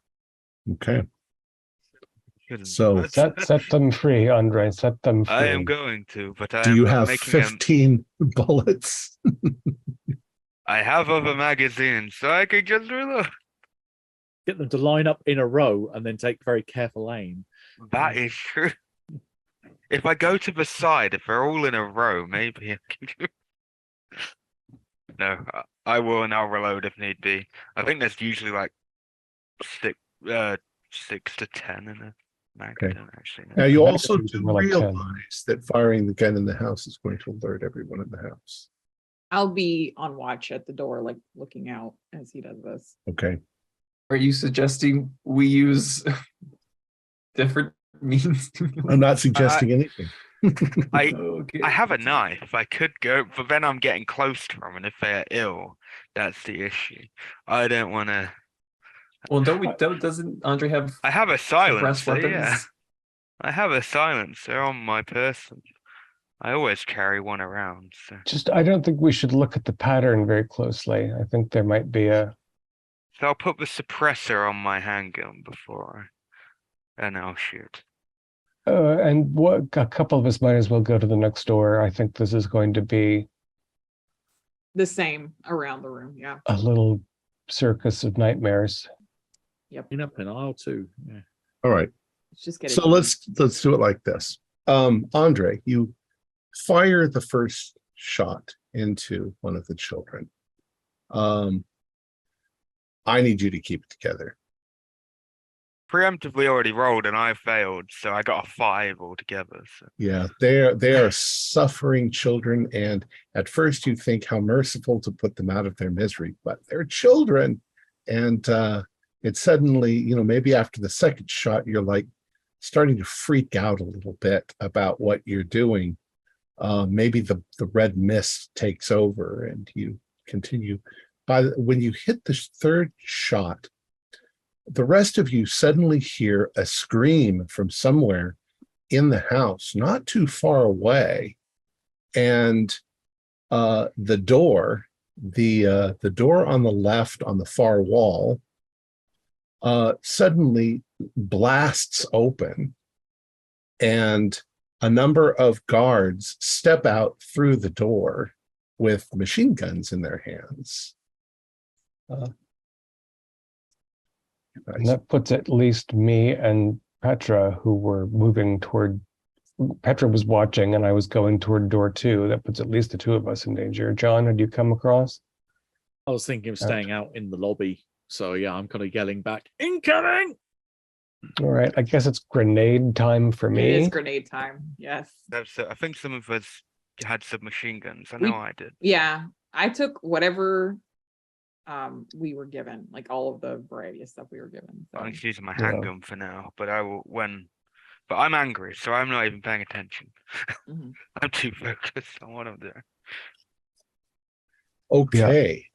Okay. So
Set them free, Andre. Set them free.
I am going to, but I
do you have
making
15 bullets?
I have other magazines, so I could just reload.
Get them to line up in a row and then take very careful aim.
That is true. If I go to the side, if they're all in a row, maybe I can do. No, I will, and I'll reload if need be. I think there's usually like 6 to 10 in a mag.
Okay.
I don't actually know.
Now, you
That's
also
usually
do
more like 10.
realize that firing the gun in the house is going to alert everyone in the house.
I'll be on watch at the door, like looking out as he does this.
Okay.
Are you suggesting we use different means?
I'm not suggesting anything.
Okay.
I have a knife. I could go, but then I'm getting close to them, and if they're ill, that's the issue. I don't want to.
Well, doesn't Andre have
I have a
suppressed
silencer.
weapons?
Yeah, I have a silencer on my person. I always carry one around. So.
I don't think we should look at the pattern very closely. I think there might be
So I'll put the suppressor on my handgun before, and I'll shoot.
and a couple of us might as well go to the next door. I think this is going to be
The same around the room. Yeah.
a little circus of nightmares.
In up in aisle 2. Yeah.
All right.
Let's just get it.
So
done.
let's do it like this. Andre, you fire the first shot into one of the children. I need you to keep it together.
Preemptively already rolled and I failed, so I got a 5 altogether. So.
Yeah, they are suffering children, and at first you think how merciful to put them out of their misery, but they're children, and it suddenly, maybe after the second shot, you're like starting to freak out a little bit about what you're doing. Maybe the red mist takes over, and you continue. When you hit the third shot, the rest of you suddenly hear a scream from somewhere in the house, not too far away, and the door on the left on the far wall suddenly blasts open, and a number of guards step out through the door with machine guns in their hands.
And that puts at least me and Petra, who were moving toward. Petra was watching, and I was going toward door 2. That puts at least the 2 of us in danger. John, had you come across?
I was thinking of staying out in the lobby. So yeah, I'm kind of yelling back, incoming!
All right, I guess it's grenade time for
It
me.
is grenade time. Yes.
I think some of us had submachine guns. I know I did.
Yeah. I took whatever we were given, like all of the variety of stuff we were given. So.
I'm just using my
Yeah.
handgun for now, but I will But I'm angry, so I'm not even paying attention.
Mhm.
I'm too focused on what I'm doing.
Okay.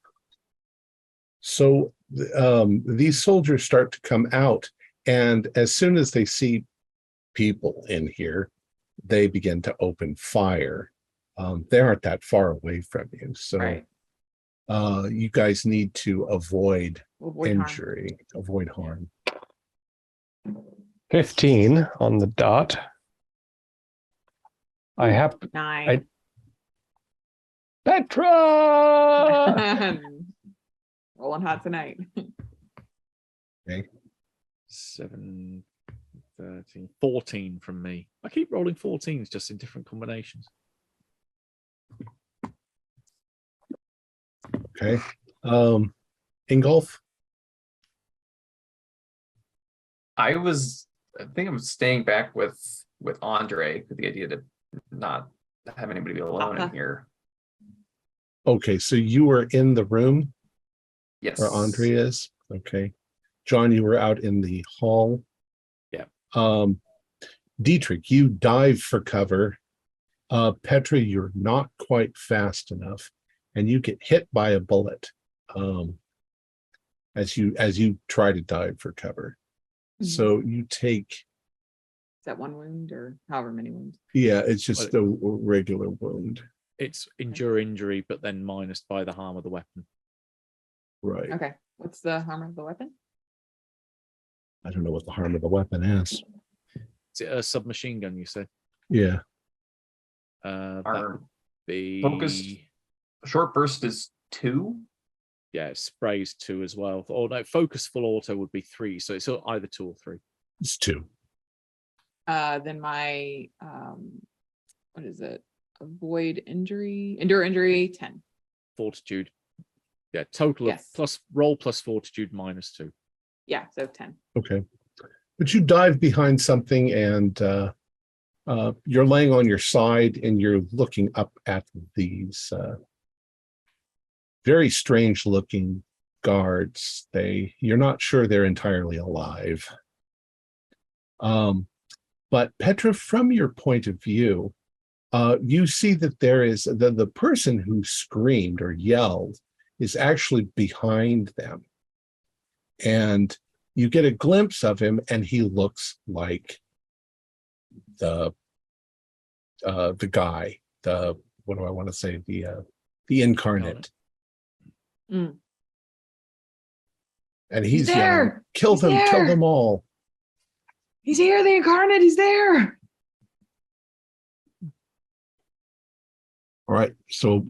So these soldiers start to come out, and as soon as they see people in here, they begin to open fire. They aren't that far away from you, so
Right.
you guys need to avoid
We'll avoid harm.
injury, avoid harm.
15 on the dot. I have
9.
Petra.
Rolling hot tonight.
7, 13, 14 from me. I keep rolling 14s just in different combinations.
Okay. Ingolf?
I think I'm staying back with Andre with the idea to not have anybody be alone in here.
Okay, so you were in the room
Yes.
where Andre is? Okay. John, you were out in the hall?
Yeah.
Dietrich, you dive for cover. Petra, you're not quite fast enough, and you get hit by a bullet as you try to dive for cover. So you take...
Is that 1 wound or however many wounds?
Yeah, it's just a regular wound.
It's endure injury, but then minus by the harm of the weapon.
Right.
Okay. What's the harm of the weapon?
I don't know what the harm of the weapon is.
Is it a submachine gun, you said?
Yeah.
That
Our
would be...
focused short burst is 2.
Yeah, it sprays 2 as well. Or no, focus full auto would be 3. So it's either 2 or 3.
It's 2.
Then my what is it? Avoid injury, endure injury, 10.
Fortitude. Yeah, total of plus roll plus fortitude minus 2.
Yeah, so 10.
Okay. But you dive behind something, and you're laying on your side, and you're looking up at these very strange looking guards. You're not sure they're entirely alive. But Petra, from your point of view, you see that there is the person who screamed or yelled is actually behind them. And you get a glimpse of him, and he looks like the guy, what do I want to say? The incarnate.
Mm.
And he's
there.
yelling, kill them, kill them all.
He's here, the incarnate, he's there.
All right, so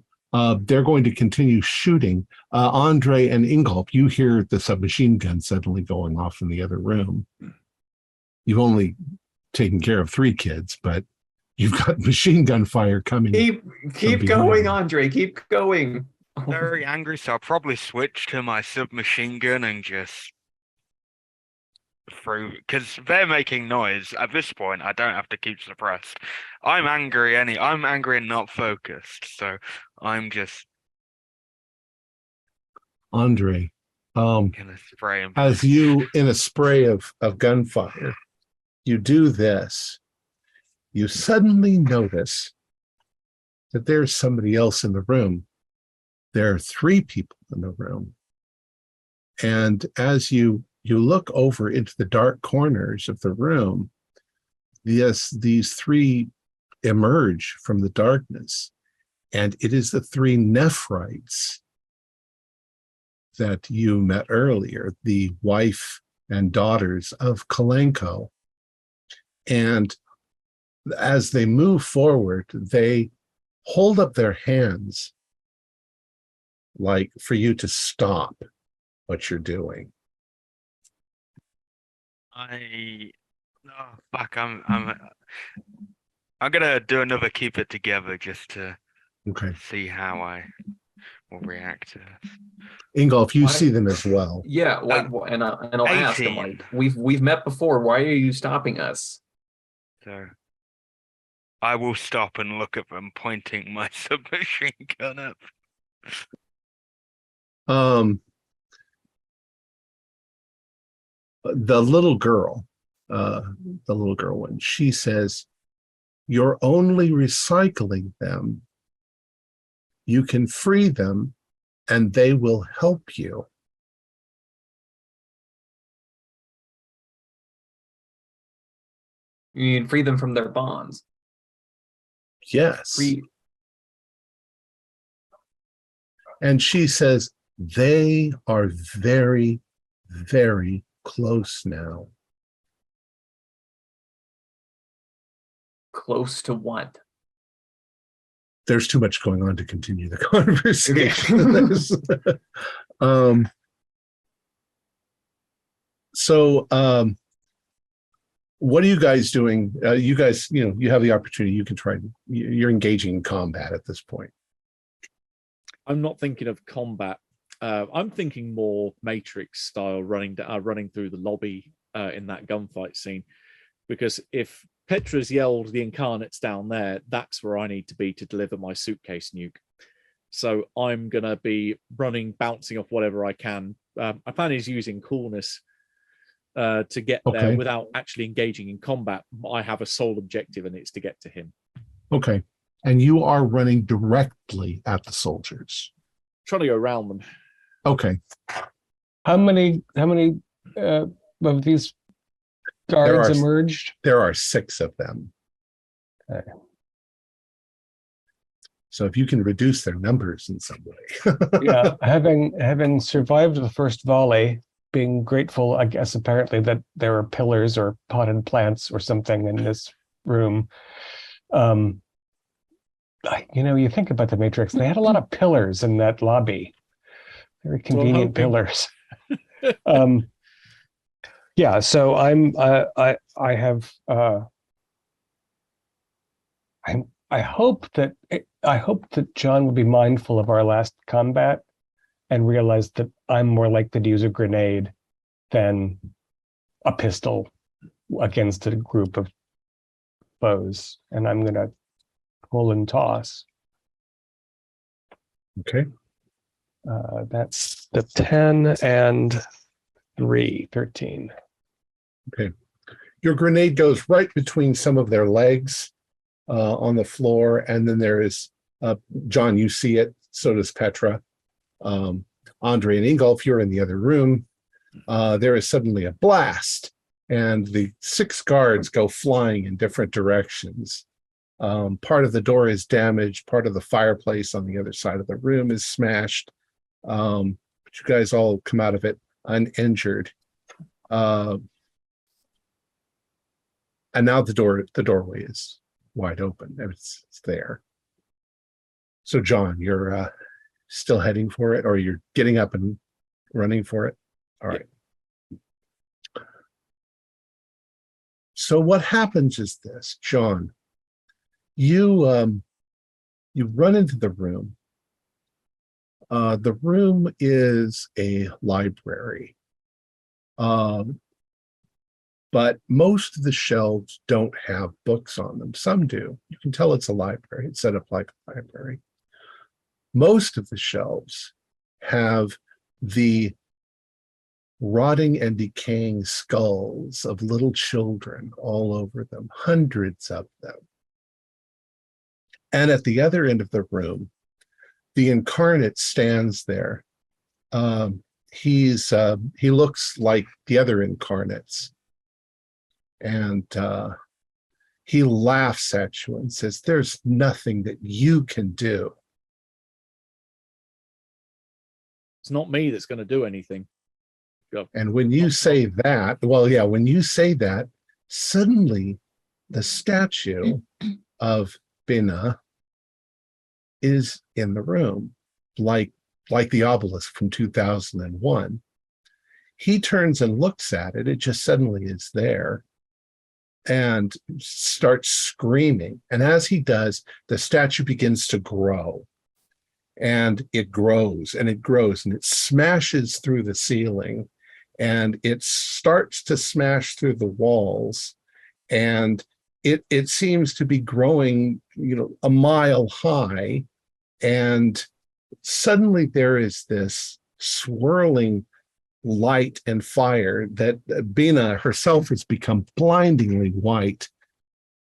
they're going to continue shooting. Andre and Ingolf, you hear the submachine gun suddenly going off in the other room. You've only taken care of 3 kids, but you've got machine gun fire coming.
Keep going, Andre. Keep going.
Very angry, so I'll probably switch to my submachine gun and just through, because they're making noise. At this point, I don't have to keep suppressed. I'm angry and not focused, so I'm just
Andre,
gonna spray him.
as you, in a spray of gunfire, you do this, you suddenly notice that there's somebody else in the room. There are 3 people in the room. And as you look over into the dark corners of the room, these 3 emerge from the darkness. And it is the 3 Nephrites that you met earlier, the wife and daughters of Kalenko. And as they move forward, they hold up their hands like for you to stop what you're doing.
Fuck, I'm gonna do another keep it together just to
Okay.
see how I will react to this.
Ingolf, you
Why-
see them as well.
Yeah, like, and I'll ask him,
18.
like, we've met before. Why are you stopping us?
So I will stop and look at them, pointing my submachine gun up.
The little girl, when she says, "You're only recycling them. You can free them, and they will help you."
You can free them from their bonds.
Yes.
Free.
And she says, "They are very, very close now."
Close to what?
There's too much going on to continue the conversation. So what are you guys doing? You guys, you have the opportunity. You can try. You're engaging in combat at this point.
I'm not thinking of combat. I'm thinking more Matrix style, running through the lobby in that gunfight scene. Because if Petra's yelled the incarnates down there, that's where I need to be to deliver my suitcase nuke. So I'm going to be running, bouncing off whatever I can. My plan is using coolness to get there without actually engaging in combat. I have a sole objective, and it's to get to him.
Okay. And you are running directly at the soldiers.
Trying to go around them.
Okay.
How many of these guards emerged?
There are 6 of them.
Okay.
So if you can reduce their numbers in some way.
Yeah, having survived the first volley, being grateful, I guess, apparently that there are pillars or potted plants or something in this room. You think about the Matrix, they had a lot of pillars in that lobby. Very convenient pillars. Yeah, so I hope that John will be mindful of our last combat and realize that I'm more likely to use a grenade than a pistol against a group of foes, and I'm going to pull and toss.
Okay.
That's the 10 and 3, 13.
Okay. Your grenade goes right between some of their legs on the floor, and then there is John, you see it, so does Petra. Andre and Ingolf, you're in the other room. There is suddenly a blast, and the 6 guards go flying in different directions. Part of the door is damaged, part of the fireplace on the other side of the room is smashed. But you guys all come out of it uninjured. And now the doorway is wide open. It's there. So John, you're still heading for it, or you're getting up and running for it? All right. So what happens is this, John, you run into the room. The room is a library. But most of the shelves don't have books on them. Some do. You can tell it's a library. It's set up like a library. Most of the shelves have the rotting and decaying skulls of little children all over them, hundreds of them. And at the other end of the room, the incarnate stands there. He looks like the other incarnates. And he laughs at you and says, "There's nothing that you can do."
It's not me that's going to do anything. Go.
And when you say that, when you say that, suddenly the statue of Bina is in the room, like like the obelisk from 2001. He turns and looks at it. It just suddenly is there and starts screaming. And as he does, the statue begins to grow. And it grows and it grows and it smashes through the ceiling and it starts to smash through the walls. And it seems to be growing, a mile high. And suddenly there is this swirling light and fire that Bina herself has become blindingly white.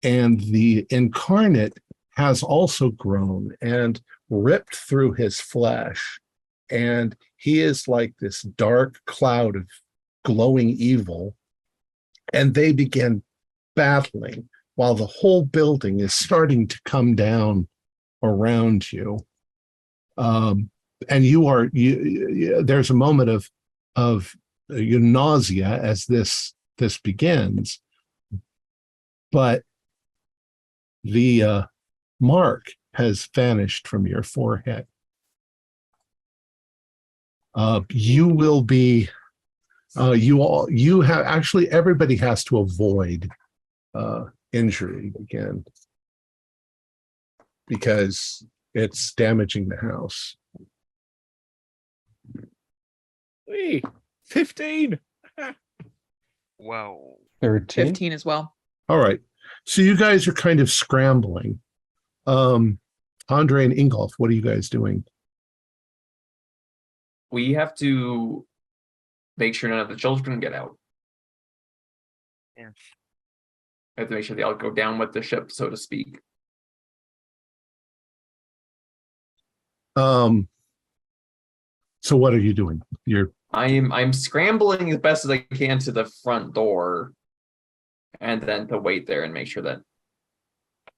And the incarnate has also grown and ripped through his flesh. And he is like this dark cloud of glowing evil. And they begin battling while the whole building is starting to come down around you. And there's a moment of nausea as this begins, but the mark has vanished from your forehead. You will be, you have actually, everybody has to avoid injury again because it's damaging the house.
15.
Wow.
13.
15 as well.
All right. So you guys are kind of scrambling. Andre and Ingolf, what are you guys doing?
We have to make sure none of the children get out.
Yes.
We have to make sure they all go down with the ship, so to speak.
So what are you doing?
I'm scrambling as best as I can to the front door, and then to wait there and make sure that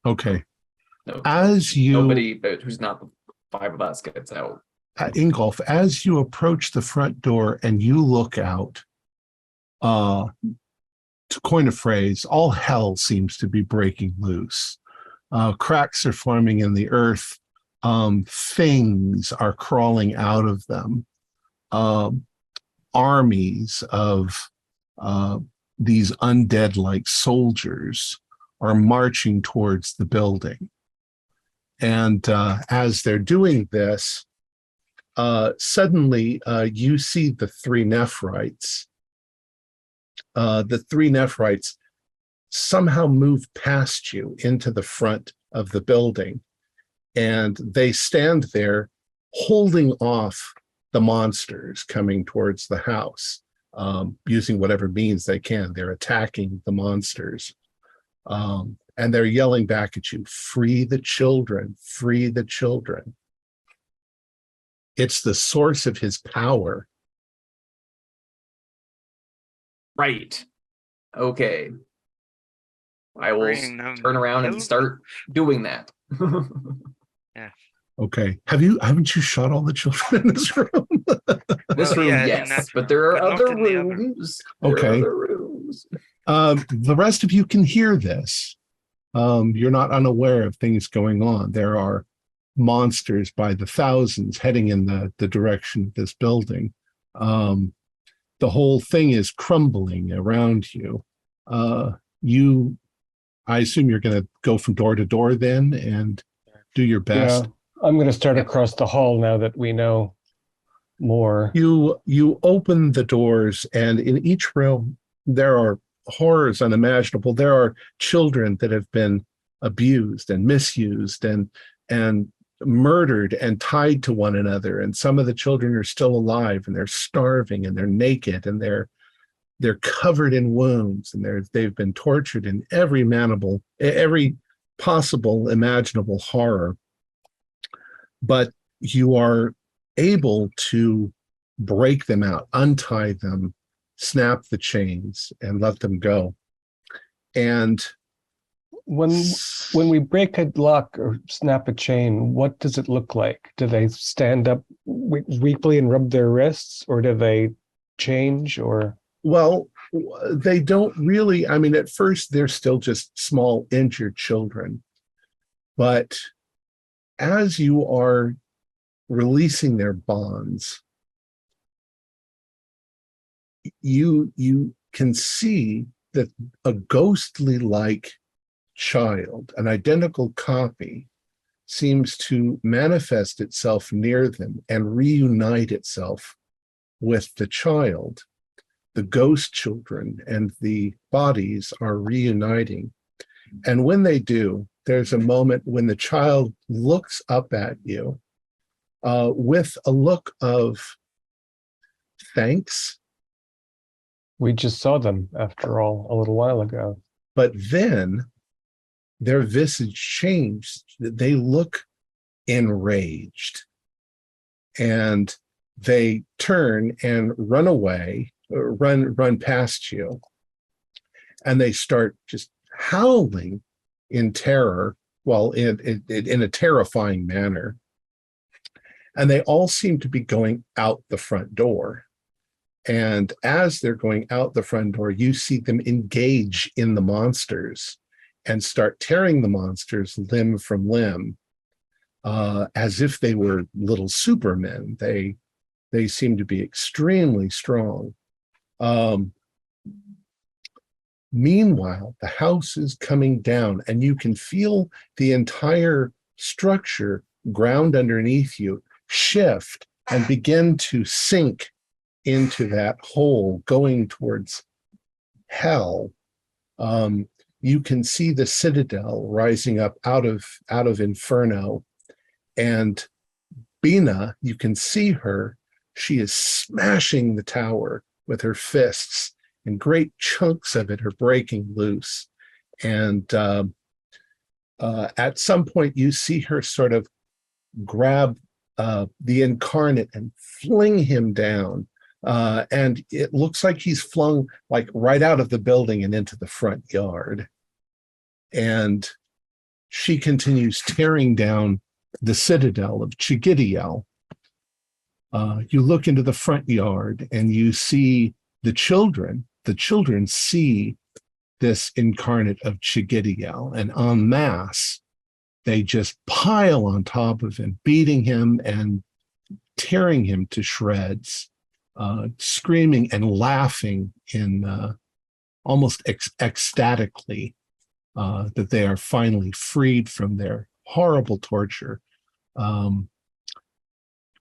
okay. As you
nobody who's not the five of us gets out.
Ingolf, as you approach the front door and you look out, to coin a phrase, all hell seems to be breaking loose. Cracks are forming in the earth. Things are crawling out of them. Armies of these undead-like soldiers are marching towards the building. And as they're doing this, suddenly you see the three Nephrites. The three Nephrites somehow move past you into the front of the building. And they stand there holding off the monsters coming towards the house, using whatever means they can. They're attacking the monsters. And they're yelling back at you, "Free the children, free the children." It's the source of his power.
Right. Okay. I will turn around and start doing that.
Yeah.
Okay. Haven't you shot all the children in this room?
This room, yes, but there are other rooms.
Okay.
There are other rooms.
The rest of you can hear this. You're not unaware of things going on. There are monsters by the thousands heading in the direction of this building. The whole thing is crumbling around you. I assume you're going to go from door to door then and do your best.
Yeah, I'm going to start across the hall now that we know more.
You open the doors, and in each room there are horrors unimaginable. There are children that have been abused and misused and murdered and tied to one another, and some of the children are still alive and they're starving and they're naked and they're covered in wounds and they've been tortured in every possible imaginable horror. But you are able to break them out, untie them, snap the chains, and let them go. And
when we break a lock or snap a chain, what does it look like? Do they stand up weakly and rub their wrists, or do they change? Or
well, they don't really. I mean, at first they're still just small injured children, but as you are releasing their bonds, you can see that a ghostly like child, an identical copy, seems to manifest itself near them and reunite itself with the child. The ghost children and the bodies are reuniting. And when they do, there's a moment when the child looks up at you with a look of thanks.
We just saw them, after all, a little while ago.
But then their visage changed. They look enraged. And they turn and run away, run past you. And they start just howling in terror, well, in a terrifying manner. And they all seem to be going out the front door. And as they're going out the front door, you see them engage in the monsters and start tearing the monsters limb from limb, as if they were little supermen. They seem to be extremely strong. Meanwhile, the house is coming down, and you can feel the entire structure ground underneath you shift and begin to sink into that hole going towards hell. You can see the citadel rising up out of Inferno, and Bina, you can see her. She is smashing the tower with her fists, and great chunks of it are breaking loose. And at some point, you see her sort of grab the incarnate and fling him down. And it looks like he's flung like right out of the building and into the front yard. And she continues tearing down the citadel of Chigidiel. You look into the front yard and you see the children. The children see this incarnate of Chigidiel, and en masse, they just pile on top of him, beating him and tearing him to shreds, screaming and laughing in almost ecstatically that they are finally freed from their horrible torture. You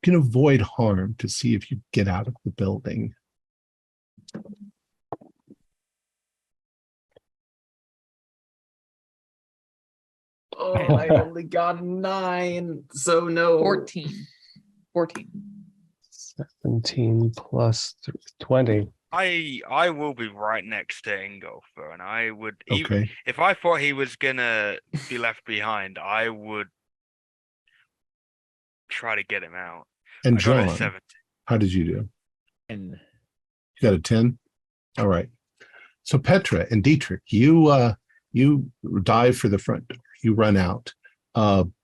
can avoid harm to see if you get out of the building.
Oh, I only got 9, so no.
14.
17 plus 20.
I will be right next to Ingolfer, and I would even
Okay.
if I thought he was gonna be left behind, I would try to get him out.
And
I got a
John,
17.
how did you do?
And
You got a 10? All right. So Petra and Dietrich, you dive for the front door. You run out.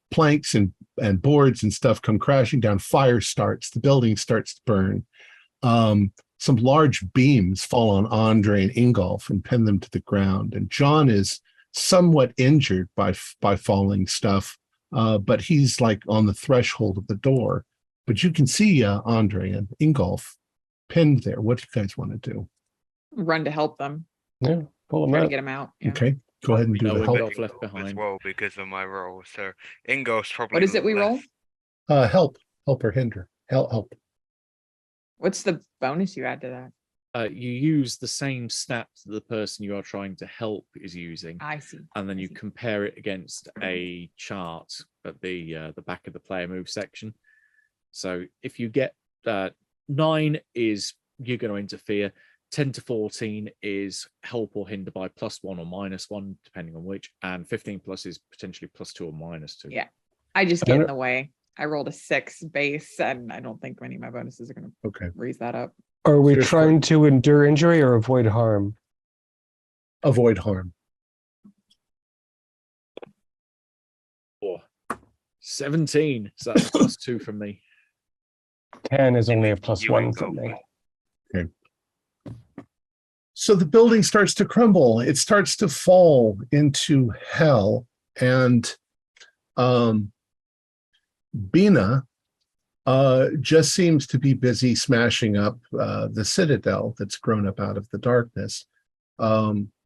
Planks and boards and stuff come crashing down. Fire starts. The building starts to burn. Some large beams fall on Andre and Ingolf and pin them to the ground. And John is somewhat injured by falling stuff, but he's like on the threshold of the door. But you can see Andre and Ingolf pinned there. What do you guys want to do?
Run to help them.
Yeah, pull them
Try to
out.
get them out. Yeah.
Okay, go ahead and
We
do
know
the
we've
help.
got left
As
behind.
well because of my role. So Ingolf's probably
What is it we roll?
left.
Help or hinder. Help.
What's the bonus you add to that?
You use the same stats that the person you are trying to help is using,
I see.
and then
I
you
see.
compare it against a chart at the back of the player move section. So if you get 9 is you're going to interfere, 10 to 14 is help or hinder by +1 or -1, depending on which, and 15 plus is potentially +2 or -2.
Yeah. I just
I
get in
don't-
the way. I rolled a 6 base, and I don't think any of my bonuses are going to
Okay.
raise that up.
Are we
Here's
trying to endure injury or avoid harm?
Avoid harm.
17, so that's +2 from me.
10 is only a plus
You
1
ain't
for
go.
me.
So the building starts to crumble. It starts to fall into hell. And Bina, just seems to be busy smashing up the citadel that's grown up out of the darkness.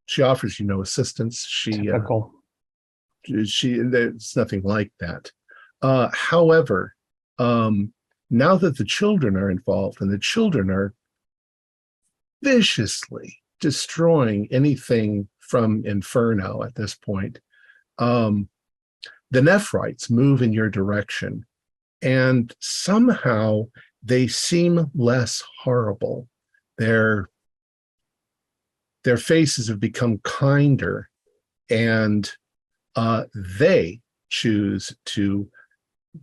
She offers you no assistance.
Typical.
There's nothing like that. However, now that the children are involved, and the children are viciously destroying anything from Inferno at this point, the Nephrites move in your direction, and somehow they seem less horrible. Their faces have become kinder, and they choose to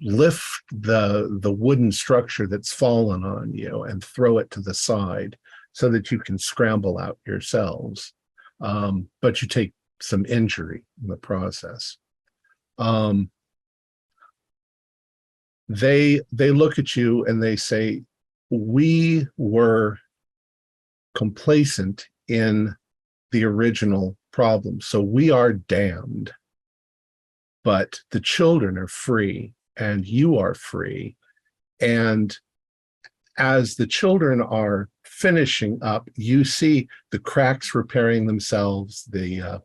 lift the wooden structure that's fallen on you and throw it to the side so that you can scramble out yourselves. But you take some injury in the process. They look at you and they say, we were complacent in the original problem, so we are damned. But the children are free, and you are free. And as the children are finishing up, you see the cracks repairing themselves, the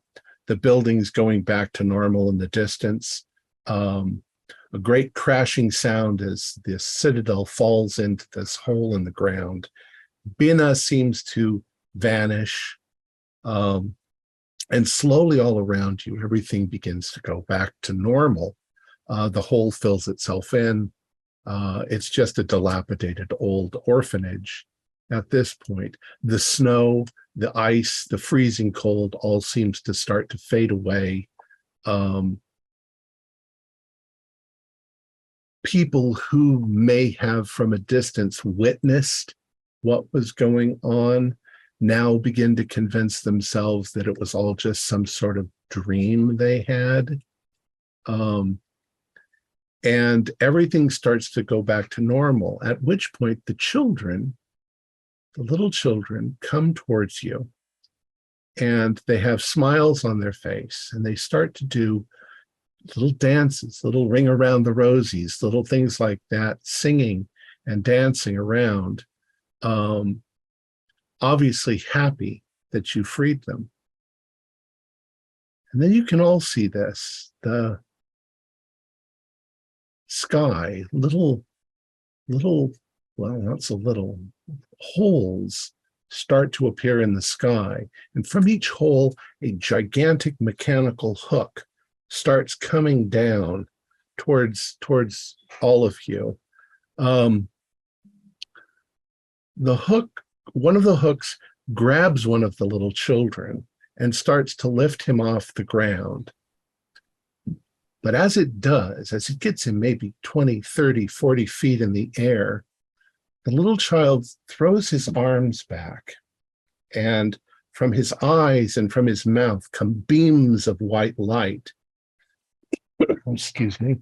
buildings going back to normal in the distance. A great crashing sound as the citadel falls into this hole in the ground. Bina seems to vanish. And slowly all around you, everything begins to go back to normal. The hole fills itself in. It's just a dilapidated old orphanage at this point. The snow, the ice, the freezing cold all seems to start to fade away. People who may have from a distance witnessed what was going on now begin to convince themselves that it was all just some sort of dream they had. And everything starts to go back to normal, at which point the little children come towards you, and they have smiles on their face, and they start to do little dances, little ring around the rosies, little things like that, singing and dancing around. Obviously happy that you freed them. And then you can all see this, the sky, little, well, not so little, holes start to appear in the sky. And from each hole, a gigantic mechanical hook starts coming down towards all of you. The hook, one of the hooks grabs one of the little children and starts to lift him off the ground. But as it does, as it gets him maybe 20, 30, 40 feet in the air, the little child throws his arms back, and from his eyes and from his mouth come beams of white light. Excuse me.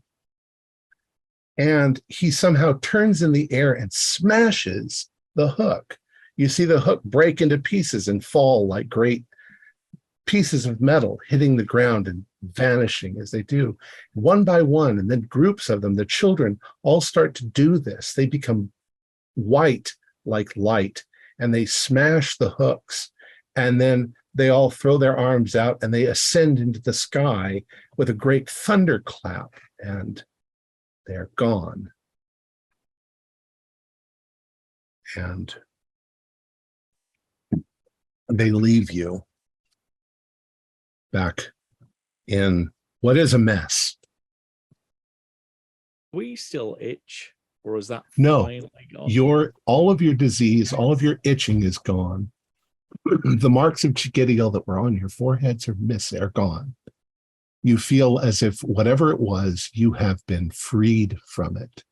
And he somehow turns in the air and smashes the hook. You see the hook break into pieces and fall like great pieces of metal hitting the ground and vanishing as they do, one by one, and then groups of them, the children, all start to do this. They become white like light, and they smash the hooks, and then they all throw their arms out and they ascend into the sky with a great thunderclap, and they're gone. And they leave you back in what is a mess.
We still itch, or is that
No,
finally gone?
all of your disease, all of your itching is gone. The marks of Chigidiel that were on your foreheads are gone. You feel as if whatever it was, you have been freed from it.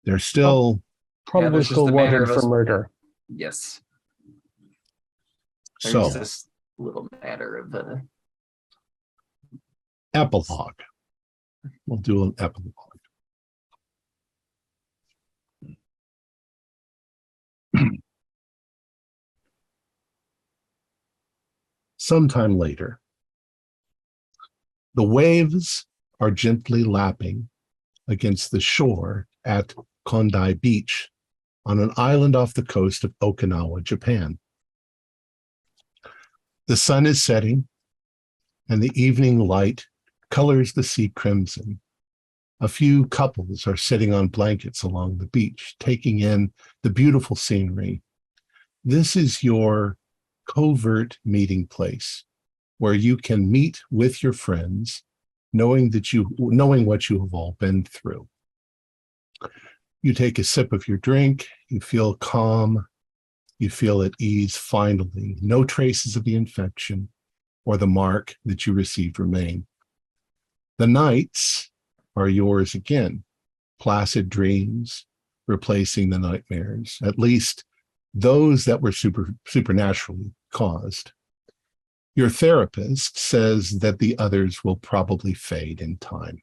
They're still
Probably
there's just
still
a matter
wanted
of
for
us-
murder.
Yes.
so
There's this little matter of
epilogue. We'll do an epilogue. Sometime later, the waves are gently lapping against the shore at Kondai Beach on an island off the coast of Okinawa, Japan. The sun is setting, and the evening light colors the sea crimson. A few couples are sitting on blankets along the beach, taking in the beautiful scenery. This is your covert meeting place where you can meet with your friends, knowing what you have all been through. You take a sip of your drink, you feel calm, you feel at ease finally. No traces of the infection or the mark that you received remain. The nights are yours again, placid dreams replacing the nightmares, at least those that were supernaturally caused. Your therapist says that the others will probably fade in time.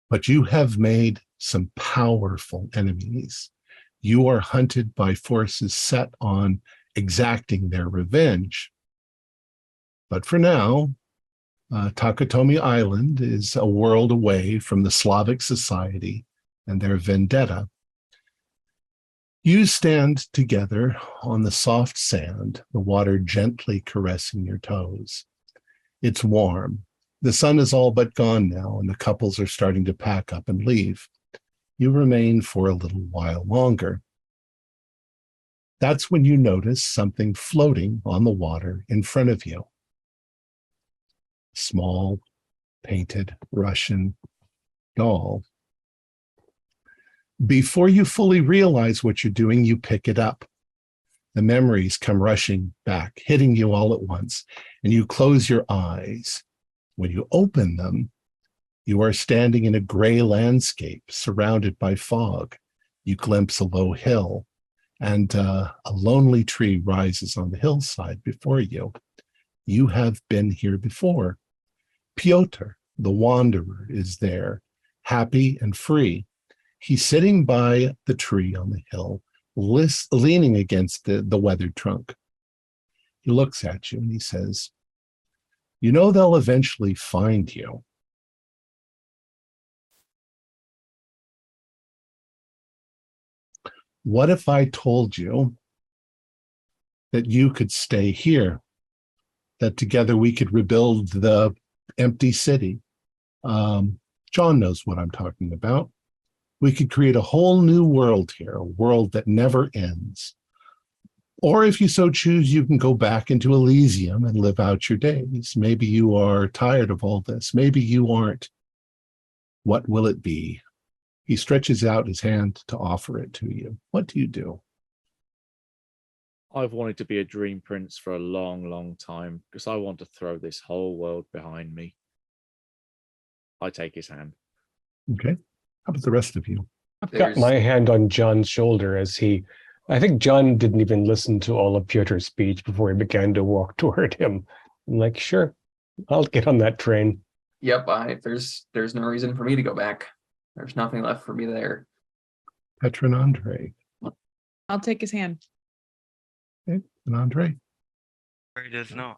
But you have made some powerful enemies. You are hunted by forces set on exacting their revenge. But for now, Takatomi Island is a world away from the Slavic society and their vendetta. You stand together on the soft sand, the water gently caressing your toes. It's warm. The sun is all but gone now, and the couples are starting to pack up and leave. You remain for a little while longer. That's when you notice something floating on the water in front of you. Small, painted Russian doll. Before you fully realize what you're doing, you pick it up. The memories come rushing back, hitting you all at once, and you close your eyes. When you open them, you are standing in a gray landscape surrounded by fog. You glimpse a low hill, and a lonely tree rises on the hillside before you. You have been here before. Pyotr, the wanderer, is there, happy and free. He's sitting by the tree on the hill, leaning against the weathered trunk. He looks at you and he says, "You know they'll eventually find you." What if I told you that you could stay here, that together we could rebuild the empty city? John knows what I'm talking about. We could create a whole new world here, a world that never ends. Or if you so choose, you can go back into Elysium and live out your days. Maybe you are tired of all this. Maybe you aren't. What will it be? He stretches out his hand to offer it to you. What do you do?
I've wanted to be a dream prince for a long, long time because I want to throw this whole world behind me. I take his hand.
Okay. How about the rest of you?
I've got my hand on John's shoulder I think John didn't even listen to all of Piotr's speech before he began to walk toward him. I'm like, sure, I'll get on that train.
Yep, there's no reason for me to go back. There's nothing left for me there.
Petra and Andre.
I'll take his hand.
Okay. And Andre?
He does not.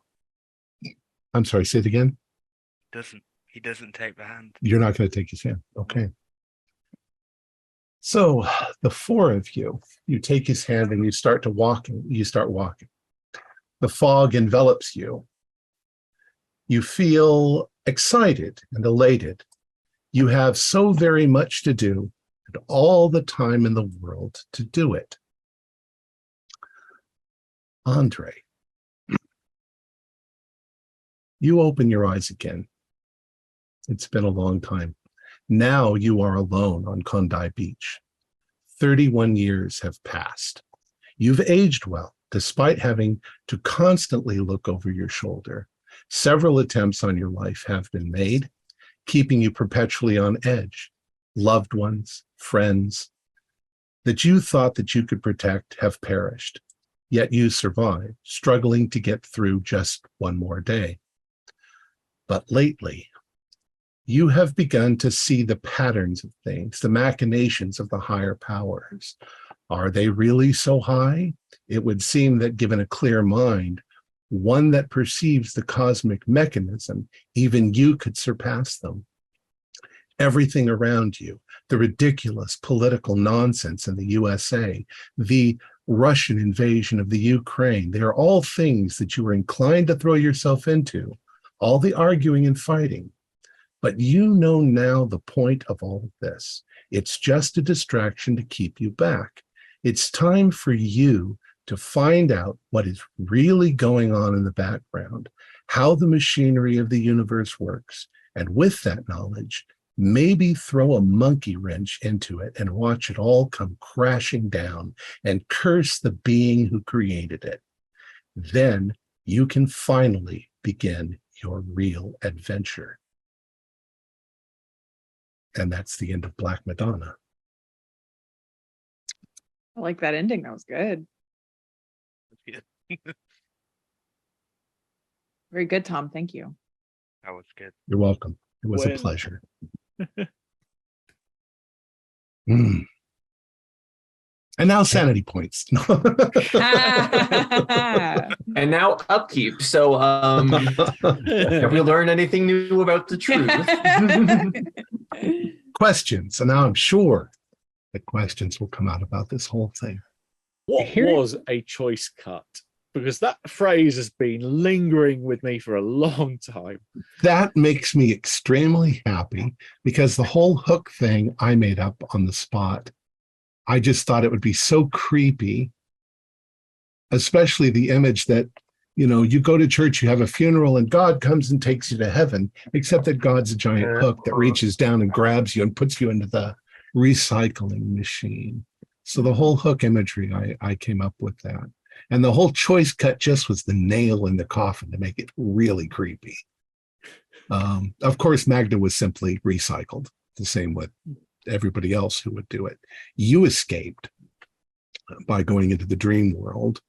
I'm sorry, say it again.
He doesn't take the hand.
You're not going to take his hand. Okay. So the four of you, you take his hand and you start walking. The fog envelops you. You feel excited and elated. You have so very much to do and all the time in the world to do it. Andre, you open your eyes again. It's been a long time. Now you are alone on Kondai Beach. 31 years have passed. You've aged well, despite having to constantly look over your shoulder. Several attempts on your life have been made, keeping you perpetually on edge. Loved ones, friends that you thought that you could protect have perished, yet you survive, struggling to get through just one more day. But lately, you have begun to see the patterns of things, the machinations of the higher powers. Are they really so high? It would seem that given a clear mind, one that perceives the cosmic mechanism, even you could surpass them. everything around you, the ridiculous political nonsense in the USA, the Russian invasion of the Ukraine, they are all things that you are inclined to throw yourself into, all the arguing and fighting. But you know now the point of all of this. It's just a distraction to keep you back. It's time for you to find out what is really going on in the background, how the machinery of the universe works. And with that knowledge, maybe throw a monkey wrench into it and watch it all come crashing down and curse the being who created it. Then you can finally begin your real adventure. And that's the end of Black Madonna.
I like that ending. That was good. Very good, Tom. Thank you.
That was good.
You're welcome. It was a pleasure. And now sanity points.
And now upkeep. So have we learned anything new about the truth?
Questions. And now I'm sure that questions will come out about this whole thing.
What was a choice cut? Because that phrase has been lingering with me for a long time.
That makes me extremely happy because the whole hook thing I made up on the spot. I just thought it would be so creepy, especially the image that, you know, you go to church, you have a funeral, and God comes and takes you to heaven, except that God's a giant hook that reaches down and grabs you and puts you into the recycling machine. So the whole hook imagery, I came up with that. And the whole choice cut just was the nail in the coffin to make it really creepy. Of course, Magda was simply recycled, the same with everybody else who would do it. You escaped by going into the dream world.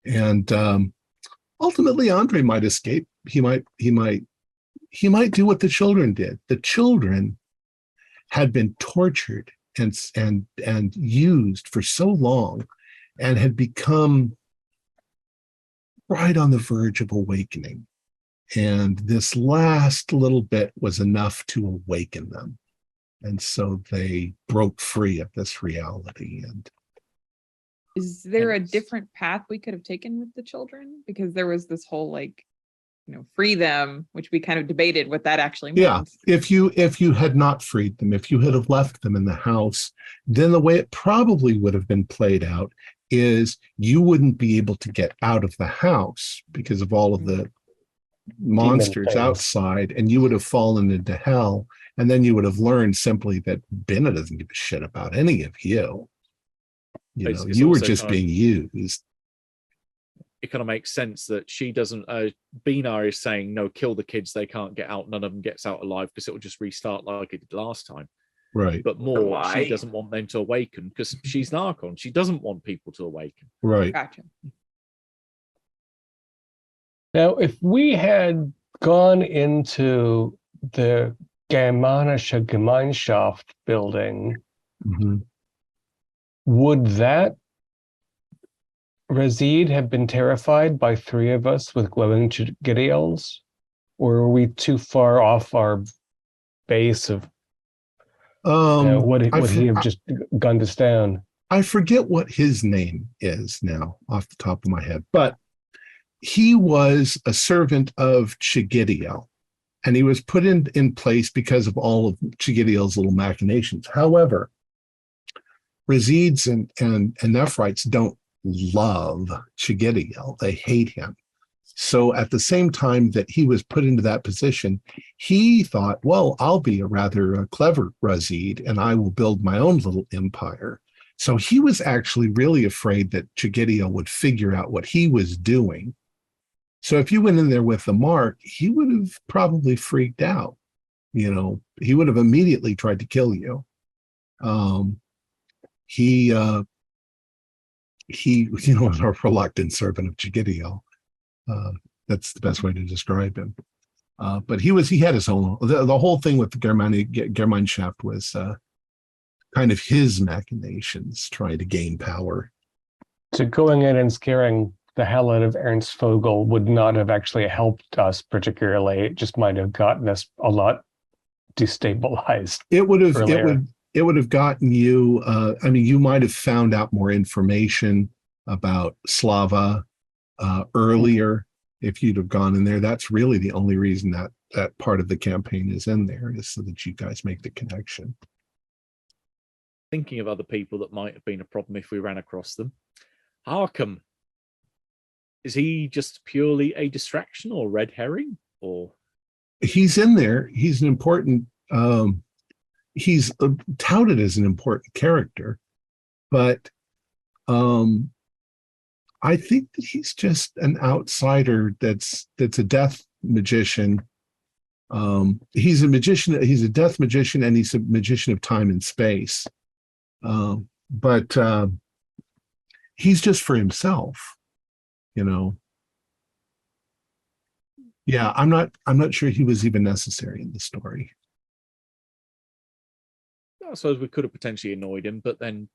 And ultimately, Andre might escape. He might do what the children did. The children had been tortured and used for so long and had become right on the verge of awakening. And this last little bit was enough to awaken them. And so they broke free of this reality. And
is there a different path we could have taken with the children? Because there was this whole, like, you know, free them, which we kind of debated what that actually means.
Yeah, if you had not freed them, if you had have left them in the house, then the way it probably would have been played out is you wouldn't be able to get out of the house because of all of the monsters outside, and you would have fallen into hell. And then you would have learned simply that Binna doesn't give a shit about any of you. You know, you were just being used.
It kind of makes sense that she doesn't. Binna is saying, "No, kill the kids. They can't get out. None of them gets out alive because it will just restart like it did last time."
Right.
But more, she doesn't want them to awaken because she's Narcon. She doesn't want people to awaken.
Right.
Gotcha.
Now, if we had gone into the Germanische Gemeinschaft building, would that Razid have been terrified by three of us with glowing Gideons? Or are we too far off our base of would he have just gunned us down?
I forget what his name is now off the top of my head, but he was a servant of Chigidiel, and he was put in place because of all of Chigidiel's little machinations. However, Razids and Nephrites don't love Chigidiel. They hate him. So at the same time that he was put into that position, he thought, well, I'll be a rather clever Razid, and I will build my own little empire. So he was actually really afraid that Chigidiel would figure out what he was doing. So if you went in there with the mark, he would have probably freaked out. You know, he would have immediately tried to kill you. He was a reluctant servant of Chigidiel. That's the best way to describe him. But he had his own. The whole thing with the Gemeinschaft was kind of his machinations, trying to gain power.
So going in and scaring the hell out of Ernst Vogel would not have actually helped us particularly. It just might have gotten us a lot destabilized.
It would have
earlier.
it would have gotten you. I mean, you might have found out more information about Slava earlier if you'd have gone in there. That's really the only reason that part of the campaign is in there, is so that you guys make the connection.
Thinking of other people that might have been a problem if we ran across them. Arkham, is he just purely a distraction or red herring? Or
He's in there. He's an important. He's touted as an important character, but I think that he's just an outsider. That's a death magician. He's a magician. He's a death magician, and he's a magician of time and space. But he's just for himself, you know. Yeah, I'm not sure he was even necessary in the story.
I suppose we could have potentially annoyed him, but then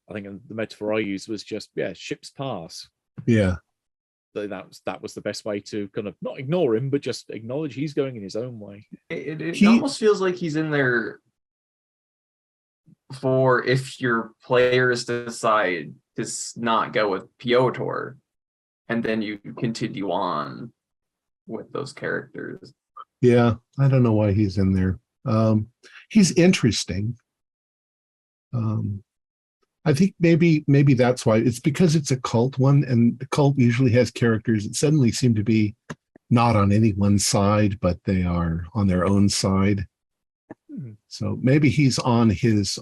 I think the metaphor I used was just, ships pass.
Yeah.
That was the best way to kind of not ignore him, but just acknowledge he's going in his own way.
It almost feels like he's in there for if your players decide to not go with Piotr, and then you continue on with those characters.
Yeah, I don't know why he's in there. He's interesting. I think maybe that's why. It's because it's a cult one, and the cult usually has characters that suddenly seem to be not on any one side, but they are on their own side. So maybe he's on his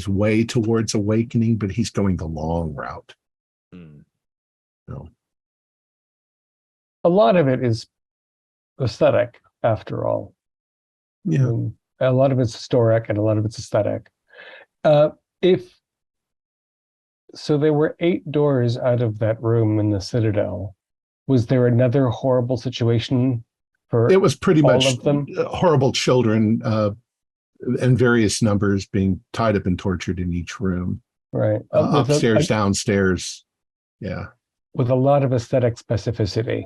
way towards awakening, but he's going the long route. No.
A lot of it is aesthetic, after all.
Yeah.
A lot of it's historic and a lot of it's aesthetic. So there were 8 doors out of that room in the Citadel. Was there another horrible situation for
It was pretty
all
much
of them?
horrible children and various numbers being tied up and tortured in each room.
Right.
Upstairs, downstairs. Yeah.
With a lot of aesthetic specificity.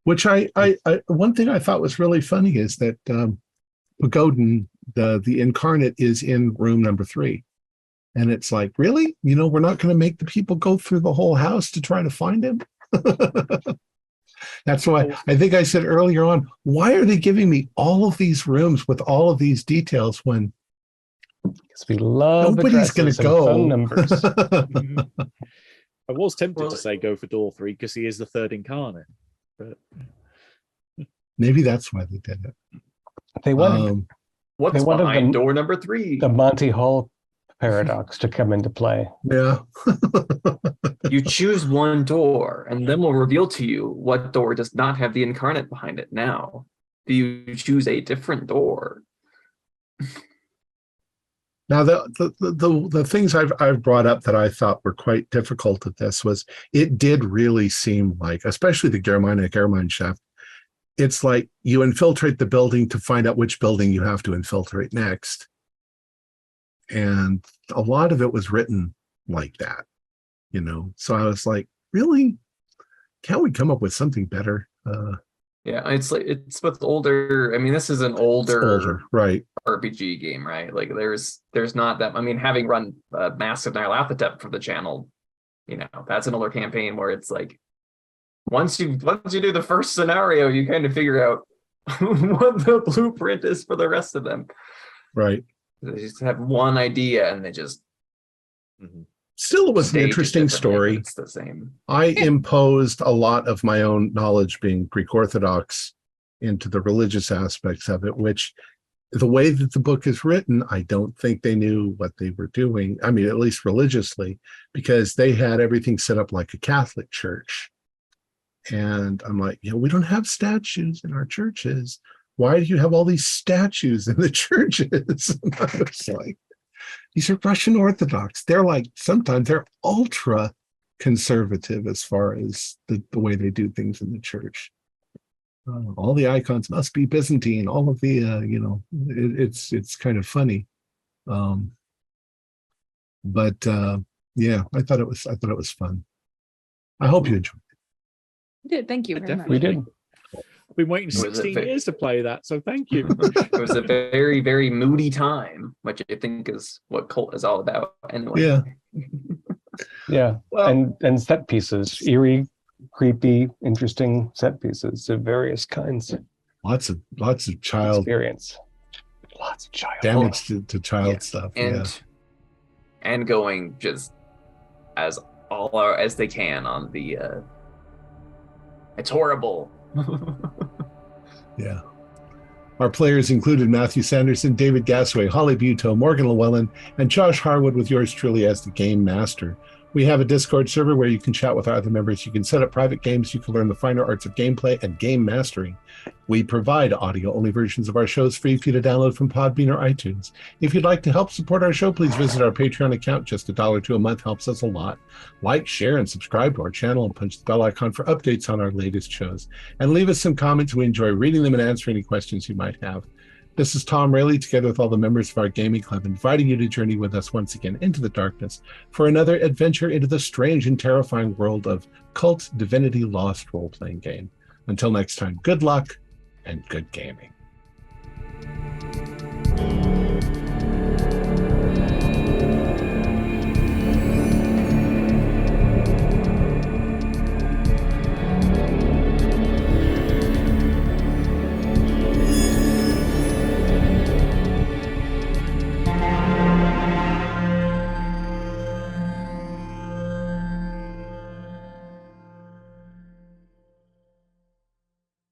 Which I one thing I thought was really funny is that Pagodin, the incarnate, is in room number 3. And it's like, really? We're not going to make the people go through the whole house to try to find him? That's why I think I said earlier on, why are they giving me all of these rooms with all of these details when
because we love
nobody's going to go?
Phone numbers.
I was tempted to say go for door 3 because he is the 3rd incarnate. But
maybe that's why they did it.
They wanted
what's behind door number 3?
The Monty Hall paradox to come into play.
Yeah.
You choose one door, and then we'll reveal to you what door does not have the incarnate behind it now. Do you choose a different door?
Now, the things I've brought up that I thought were quite difficult at this was it did really seem like, especially the Gemeinschaft, it's like you infiltrate the building to find out which building you have to infiltrate next. And a lot of it was written like that, So I was like, really? Can't we come up with something better?
Yeah, it's with older. I mean, this is an older
right
RPG game, right? Like there's not that. I mean, having run Massive Nyarlathotep for the channel, that's an older campaign where it's like once you do the first scenario, you kind of figure out what the blueprint is for the rest of them.
Right.
They just have one idea and they just
still, it was an interesting story.
It's the same.
I imposed a lot of my own knowledge, being Greek Orthodox, into the religious aspects of it, which the way that the book is written, I don't think they knew what they were doing. I mean, at least religiously, because they had everything set up like a Catholic church. And I'm like, we don't have statues in our churches. Why do you have all these statues in the churches? And I was like, these are Russian Orthodox. They're like, sometimes they're ultra conservative as far as the way they do things in the church. All the icons must be Byzantine. All of the, it's kind of funny. But yeah, I thought it was fun. I hope you enjoyed it.
I did. Thank you very much.
We did.
I've been waiting
was a
16
bit-
years to play that, so thank you.
It was a very, very moody time, which I think is what Cult is all about anyway.
Yeah.
Yeah,
Well,
and set pieces, eerie, creepy, interesting set pieces of various kinds.
Lots of child
Experience. Lots of child.
damage to child
yeah,
stuff.
and going just as all out as they can on the it's horrible.
Yeah. Our players included Matthew Sanderson, David Gasway, Holly Buteau, Morgan Llewellyn, and Josh Harwood, with yours truly as the game master. We have a Discord server where you can chat with our other members. You can set up private games. You can learn the finer arts of gameplay and game mastering. We provide audio-only versions of our shows free for you to download from Podbean or iTunes. If you'd like to help support our show, please visit our Patreon account. Just $1 a month helps us a lot. Like, share, and subscribe to our channel, and punch the bell icon for updates on our latest shows. And leave us some comments. We enjoy reading them and answering any questions you might have. This is Tom Rayleigh, together with all the members of our gaming club, inviting you to journey with us once again into the darkness for another adventure into the strange and terrifying world of KULT Divinity Lost role-playing game. Until next time, good luck and good gaming.